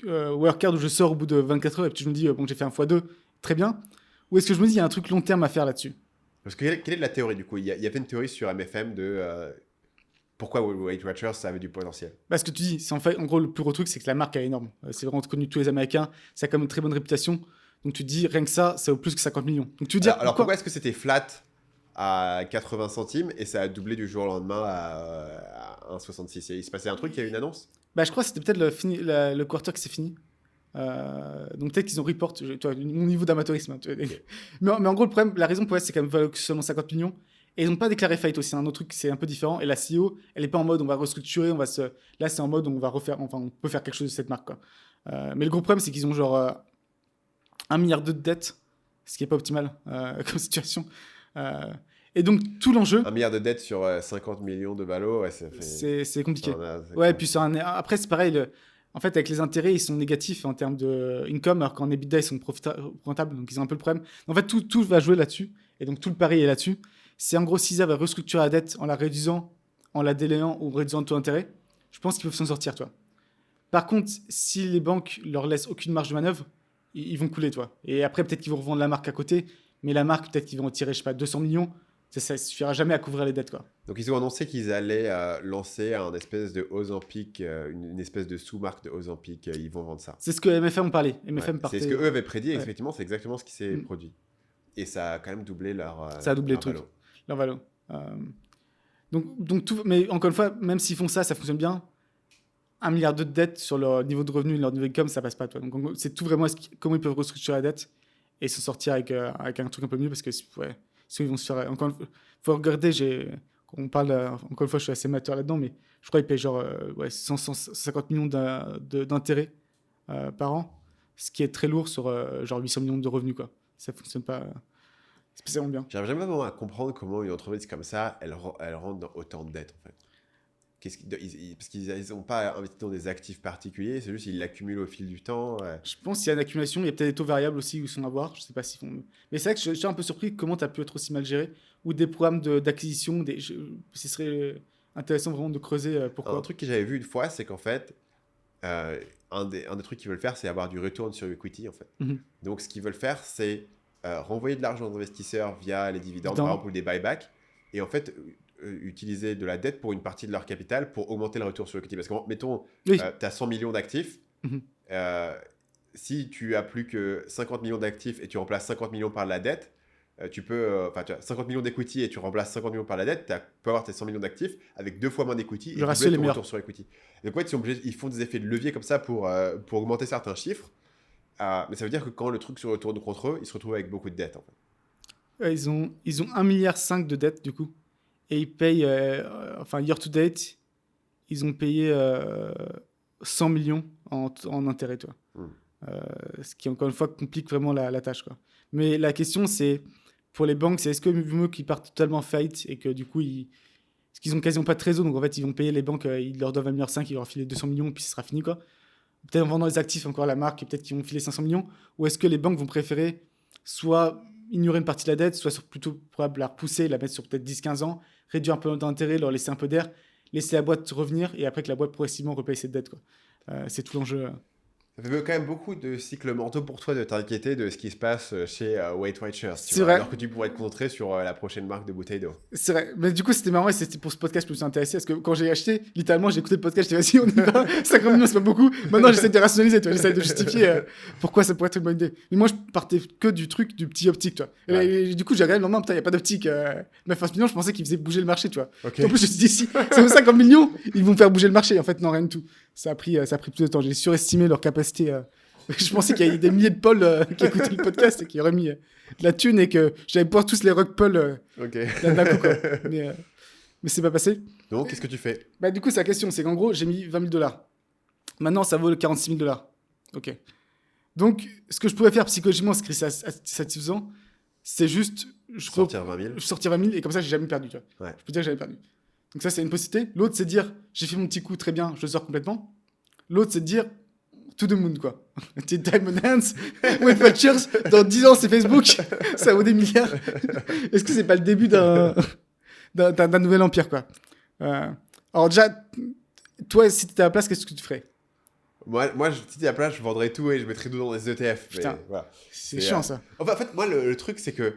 Workcard où je sors au bout de 24 heures et puis je me dis, bon, j'ai fait un x2, très bien. Ou est-ce que je me dis, il y a un truc long terme à faire là-dessus? Parce que quelle est la théorie du coup? Il y avait une théorie sur MFM de pourquoi Weight Watchers ça avait du potentiel. Bah, ce que tu dis, c'est en gros, le plus gros truc, c'est que la marque est énorme. C'est vraiment connu de tous les Américains. Ça a quand même une très bonne réputation. Donc tu te dis, rien que ça vaut plus que 50 millions. Donc tu veux dire. Alors pourquoi est-ce que c'était flat à 80 centimes et ça a doublé du jour au lendemain à 1,66? Il se passait un truc, il y a eu une annonce? Bah, je crois que c'était peut-être le quarter qui s'est fini. Donc peut-être qu'ils ont report, mon niveau d'amateurisme. Hein, okay. mais en gros, le problème, la raison pour elle, c'est qu'elle vaut seulement 50 millions. Et ils n'ont pas déclaré faillite aussi. Un autre truc, c'est un peu différent. Et la CEO, elle n'est pas en mode on va restructurer, là, c'est en mode on va refaire, enfin, on peut faire quelque chose de cette marque. Quoi. Mais le gros problème, c'est qu'ils ont genre 1 milliard de dettes, ce qui n'est pas optimal comme situation. Et donc, tout l'enjeu. 1 milliard de dettes sur 50 millions de ballots, ouais, c'est compliqué. Ouais, puis après, c'est pareil. En fait, avec les intérêts, ils sont négatifs en termes de income, alors qu'en EBITDA, ils sont rentables, donc ils ont un peu le problème. En fait, tout va jouer là-dessus, et donc tout le pari est là-dessus. C'est en gros, s'ils avaient restructuré la dette en la réduisant, en la délayant ou en réduisant le taux d'intérêt, je pense qu'ils peuvent s'en sortir, toi. Par contre, si les banques leur laissent aucune marge de manœuvre, ils vont couler, toi. Et après, peut-être qu'ils vont revendre la marque à côté, mais la marque, peut-être qu'ils vont retirer, je sais pas, 200 millions. Ça suffira jamais à couvrir les dettes, quoi. Donc, ils ont annoncé qu'ils allaient lancer un espèce de Ozempic, une espèce de sous-marque de Ozempic. Ils vont vendre ça. C'est ce que MFM ont parlé. MFM c'est ce qu'eux avaient prédit, effectivement, c'est exactement ce qui s'est produit. Et ça a quand même doublé leur ça a doublé le truc. Leur valo. Donc tout, mais encore une fois, même s'ils font ça fonctionne bien. 1 milliard de dettes sur leur niveau de revenu, leur niveau d'income, ça passe pas, toi. Donc c'est tout vraiment comment ils peuvent restructurer la dette et s'en sortir avec un truc un peu mieux parce que sinon ils vont se faire. Encore une fois, faut regarder. On parle encore une fois, je suis assez amateur là-dedans, mais je crois qu'ils payent genre 150 millions d'intérêts par an, ce qui est très lourd sur genre 800 millions de revenus, quoi. Ça fonctionne pas spécialement bien. J'arrive jamais vraiment à comprendre comment une entreprise comme ça, elle rentre dans autant de dettes, en fait. Parce qu'ils n'ont pas investi dans des actifs particuliers, c'est juste qu'ils l'accumulent au fil du temps. Ouais. Je pense qu'il y a une accumulation, il y a peut-être des taux variables aussi où ils sont à voir, je sais pas s'ils font... Mais c'est vrai que je suis un peu surpris comment tu as pu être aussi mal géré, ou des programmes d'acquisition, ce serait intéressant vraiment de creuser pourquoi. Un truc que j'avais vu une fois, c'est qu'en fait, un des trucs qu'ils veulent faire, c'est avoir du return sur equity, en fait. Mm-hmm. Donc ce qu'ils veulent faire, c'est renvoyer de l'argent aux investisseurs via les dividendes, par exemple, ou des buybacks, et en fait... utiliser de la dette pour une partie de leur capital pour augmenter le retour sur equity. Parce que, mettons, tu as 100 millions d'actifs. Mm-hmm. Si tu as plus que 50 millions d'actifs et tu remplaces 50 millions par la dette, tu as 50 millions d'equity et tu remplaces 50 millions par la dette, tu peux avoir tes 100 millions d'actifs avec 2 fois moins d'equity et doubler ton retour sur equity. Donc, ouais, ils font des effets de levier comme ça pour augmenter certains chiffres. Mais ça veut dire que quand le truc se retourne contre eux, ils se retrouvent avec beaucoup de dettes. En fait. Ils ont 1,5 milliard de dettes, du coup. Et ils payent, year to date, ils ont payé 100 millions en intérêt, toi. Ce qui, encore une fois, complique vraiment la tâche, quoi. Mais la question, c'est, pour les banques, c'est est-ce que mieux qu'ils partent totalement faillite et que du coup, parce qu'ils ont quasiment pas de trésor, donc en fait, ils vont payer les banques, ils leur doivent 1,5 milliard, ils leur filent 200 millions, puis ce sera fini, quoi. Peut-être en vendant les actifs encore à la marque, et peut-être qu'ils vont filer 500 millions, ou est-ce que les banques vont préférer soit ignorer une partie de la dette, soit plutôt probable la repousser, la mettre sur peut-être 10-15 ans, réduire un peu d'intérêt, leur laisser un peu d'air, laisser la boîte revenir et après que la boîte progressivement repaye cette dette, quoi. C'est tout l'enjeu. Ça fait quand même beaucoup de cycles mentaux pour toi de t'inquiéter de ce qui se passe chez Weight Watchers. C'est vrai. Alors que tu pourrais te concentrer sur la prochaine marque de bouteille d'eau. C'est vrai. Mais du coup, c'était marrant et c'était pour ce podcast que je me suis intéressé parce que quand j'ai acheté, littéralement, j'ai écouté le podcast, j'ai dit, vas-y, on y va. 50 millions, c'est pas beaucoup. Maintenant, j'essaie de rationaliser, tu vois. J'essaie de justifier pourquoi ça pourrait être une bonne idée. Mais moi, je partais que du truc du petit optique, tu vois. Ouais. Et du coup, j'ai regardé le lendemain, putain, il n'y a pas d'optique. 9 millions, je pensais qu'ils faisaient bouger le marché, tu vois. Okay. En plus, je me suis dit, si c'est 50 millions, ils vont faire bouger le marché. En fait, non, rien du tout. ça a pris plus de temps. J'ai surestimé leur capacité. Je pensais qu'il y avait des milliers de Paul qui écoutaient le podcast et qui auraient mis de la thune et que j'allais pouvoir tous les rock Paul d'un coup, quoi. Mais c'est pas passé. Donc, qu'est-ce que tu fais? Bah, du coup, c'est la question. C'est qu'en gros, j'ai mis $20,000. Maintenant, ça vaut 46 000 $. Ok. Donc, ce que je pourrais faire psychologiquement, ce qui est satisfaisant, c'est juste Sortir 20 000. sortir 20 000 et comme ça, j'ai jamais perdu. Tu vois. Ouais. Je peux dire que j'avais perdu. Donc ça, c'est une possibilité. L'autre, c'est de dire, j'ai fait mon petit coup, très bien, je le sors complètement. L'autre, c'est de dire, to the moon, quoi. Diamond Hands, Weight Watchers, dans 10 ans, c'est Facebook, ça vaut des milliards. Est-ce que c'est pas le début d'un nouvel empire, quoi? Alors déjà, toi, si tu étais à la place, qu'est-ce que tu ferais? Moi, si t'es à la place, je vendrais tout et je mettrais tout dans des ETF. Putain, mais, voilà. c'est chiant, ça. Enfin, en fait, moi, le truc, c'est que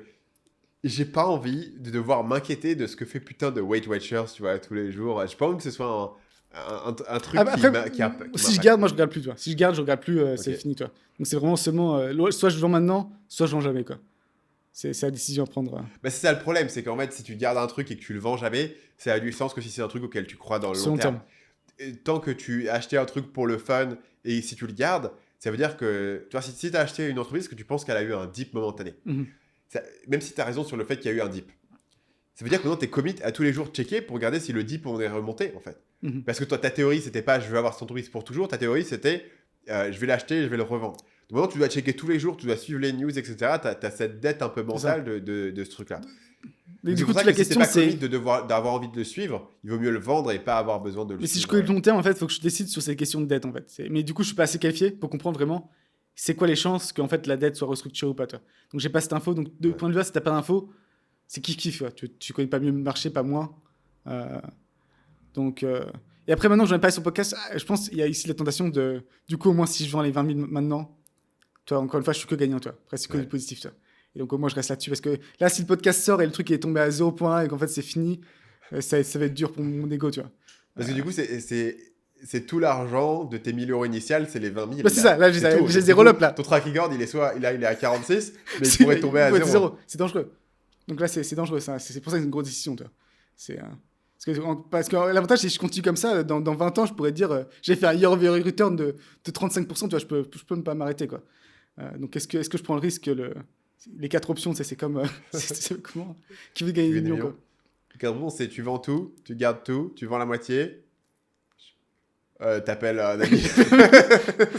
j'ai pas envie de devoir m'inquiéter de ce que fait putain de Weight Watchers, tu vois, tous les jours. J'ai pas envie que ce soit un truc qui si je garde, moi, je regarde plus, toi. Si je garde, je regarde plus, c'est fini, toi. Donc c'est vraiment seulement, soit je vends maintenant, soit je vends jamais, quoi. C'est la décision à prendre. Bah, c'est ça le problème, c'est qu'en fait, si tu gardes un truc et que tu le vends jamais, ça a du sens que si c'est un truc auquel tu crois dans le long terme. Et tant que tu as acheté un truc pour le fun et si tu le gardes, ça veut dire que, tu vois, si tu as acheté une entreprise, que tu penses qu'elle a eu un dip momentané, même si tu as raison sur le fait qu'il y a eu un dip, ça veut dire que maintenant tu es commit à tous les jours checker pour regarder si le dip on est remonté, en fait. Parce que toi, ta théorie, c'était pas je veux avoir cette entreprise pour toujours, ta théorie, c'était je vais l'acheter et je vais le revendre. Donc maintenant, tu dois checker tous les jours, tu dois suivre les news, etc. Tu as cette dette un peu mentale de ce truc-là. Mais du c'est coup, pour ça la que question, si t'es pas c'est. commit d'avoir envie de le suivre, il vaut mieux le vendre et pas avoir besoin de le Mais si je suivre. connais le long terme, en fait, il faut que je décide sur ces questions de dette, en fait. Mais du coup, je suis pas assez qualifié pour comprendre vraiment c'est quoi les chances qu'en fait la dette soit restructurée ou pas, toi. Donc j'ai pas cette info. Donc de point de vue là, si t'as pas d'info, c'est kiff, tu connais pas mieux le marché, pas moi. Et après, maintenant, j'en ai parlé sur le podcast. Je pense qu'il y a ici la tentation de. Du coup, au moins, si je vends les 20 000 maintenant, toi, encore une fois, je suis que gagnant, toi. Après, c'est que du positif, toi. Et donc, au moins, je reste là-dessus. Parce que là, si le podcast sort et le truc est tombé à 0.1 et qu'en fait, c'est fini, ça va être dur pour mon ego, tu vois. Parce que du coup, c'est tout l'argent de tes 1 000 € initiales, c'est les 20 000. Bah, c'est ça, là, j'ai des roll-up, là. Ton track record, il est à 46, mais il pourrait tomber à 0. C'est dangereux. Donc là, c'est dangereux. Ça. C'est pour ça que c'est une grosse décision, toi. Parce que l'avantage, c'est que si je continue comme ça, dans 20 ans, je pourrais dire j'ai fait un year-over return de 35%, tu vois, je peux ne pas m'arrêter, quoi. Donc, est-ce que je prends le risque que les 4 options, c'est comme. C'est comment qui veut gagner des millions, quoi. Les 4 options, c'est tu vends tout, tu gardes tout, tu vends la moitié. T'appelles un ami.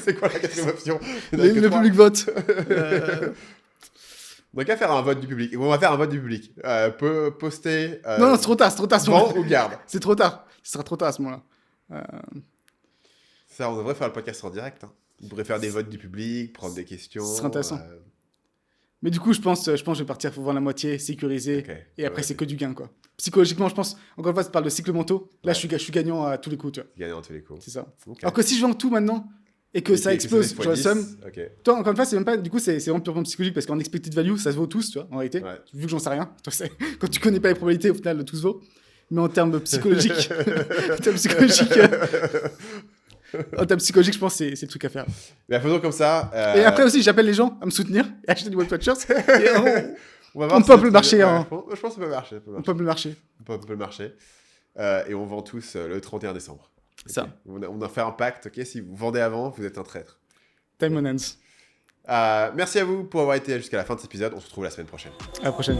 C'est quoi la 4e option? Le public vote. On n'a qu'à faire un vote du public. On va faire un vote du public. Poster. Non, c'est trop tard. Vend ou garde. C'est trop tard. Ce sera trop tard à ce moment-là. Ça, on devrait faire le podcast en direct. Hein. On pourrait faire des votes du public, prendre des questions. Ce serait intéressant. Mais du coup, je pense que je vais partir pour vendre la moitié, sécuriser. Okay. Et après, c'est que du gain, quoi. Psychologiquement, je pense, encore une fois, tu parles de cycle mentaux. Là, je suis gagnant à tous les coups, tu vois. Gagnant à tous les coups. C'est ça. Okay. Alors que si je vends tout maintenant et que ça explose, j'aurais le seum. Toi, encore une fois, c'est même pas. Du coup, c'est vraiment purement psychologique parce qu'en expected value, ça se vaut tous, tu vois, en réalité. Ouais. Vu que j'en sais rien. Toi, quand tu connais pas les probabilités, au final, tout se vaut. Mais en termes psychologiques. En termes psychologiques, je pense que c'est le truc à faire. Mais faisons comme ça. Et après aussi, j'appelle les gens à me soutenir et acheter du Weight Watchers. On peut le marcher. Je pense que ça peut marcher. On peut le marcher. Et on vend tous le 31 décembre. Okay. Ça. On a fait un pacte. Okay, si vous vendez avant, vous êtes un traître. Time on ends. Merci à vous pour avoir été jusqu'à la fin de cet épisode. On se retrouve la semaine prochaine. À la prochaine.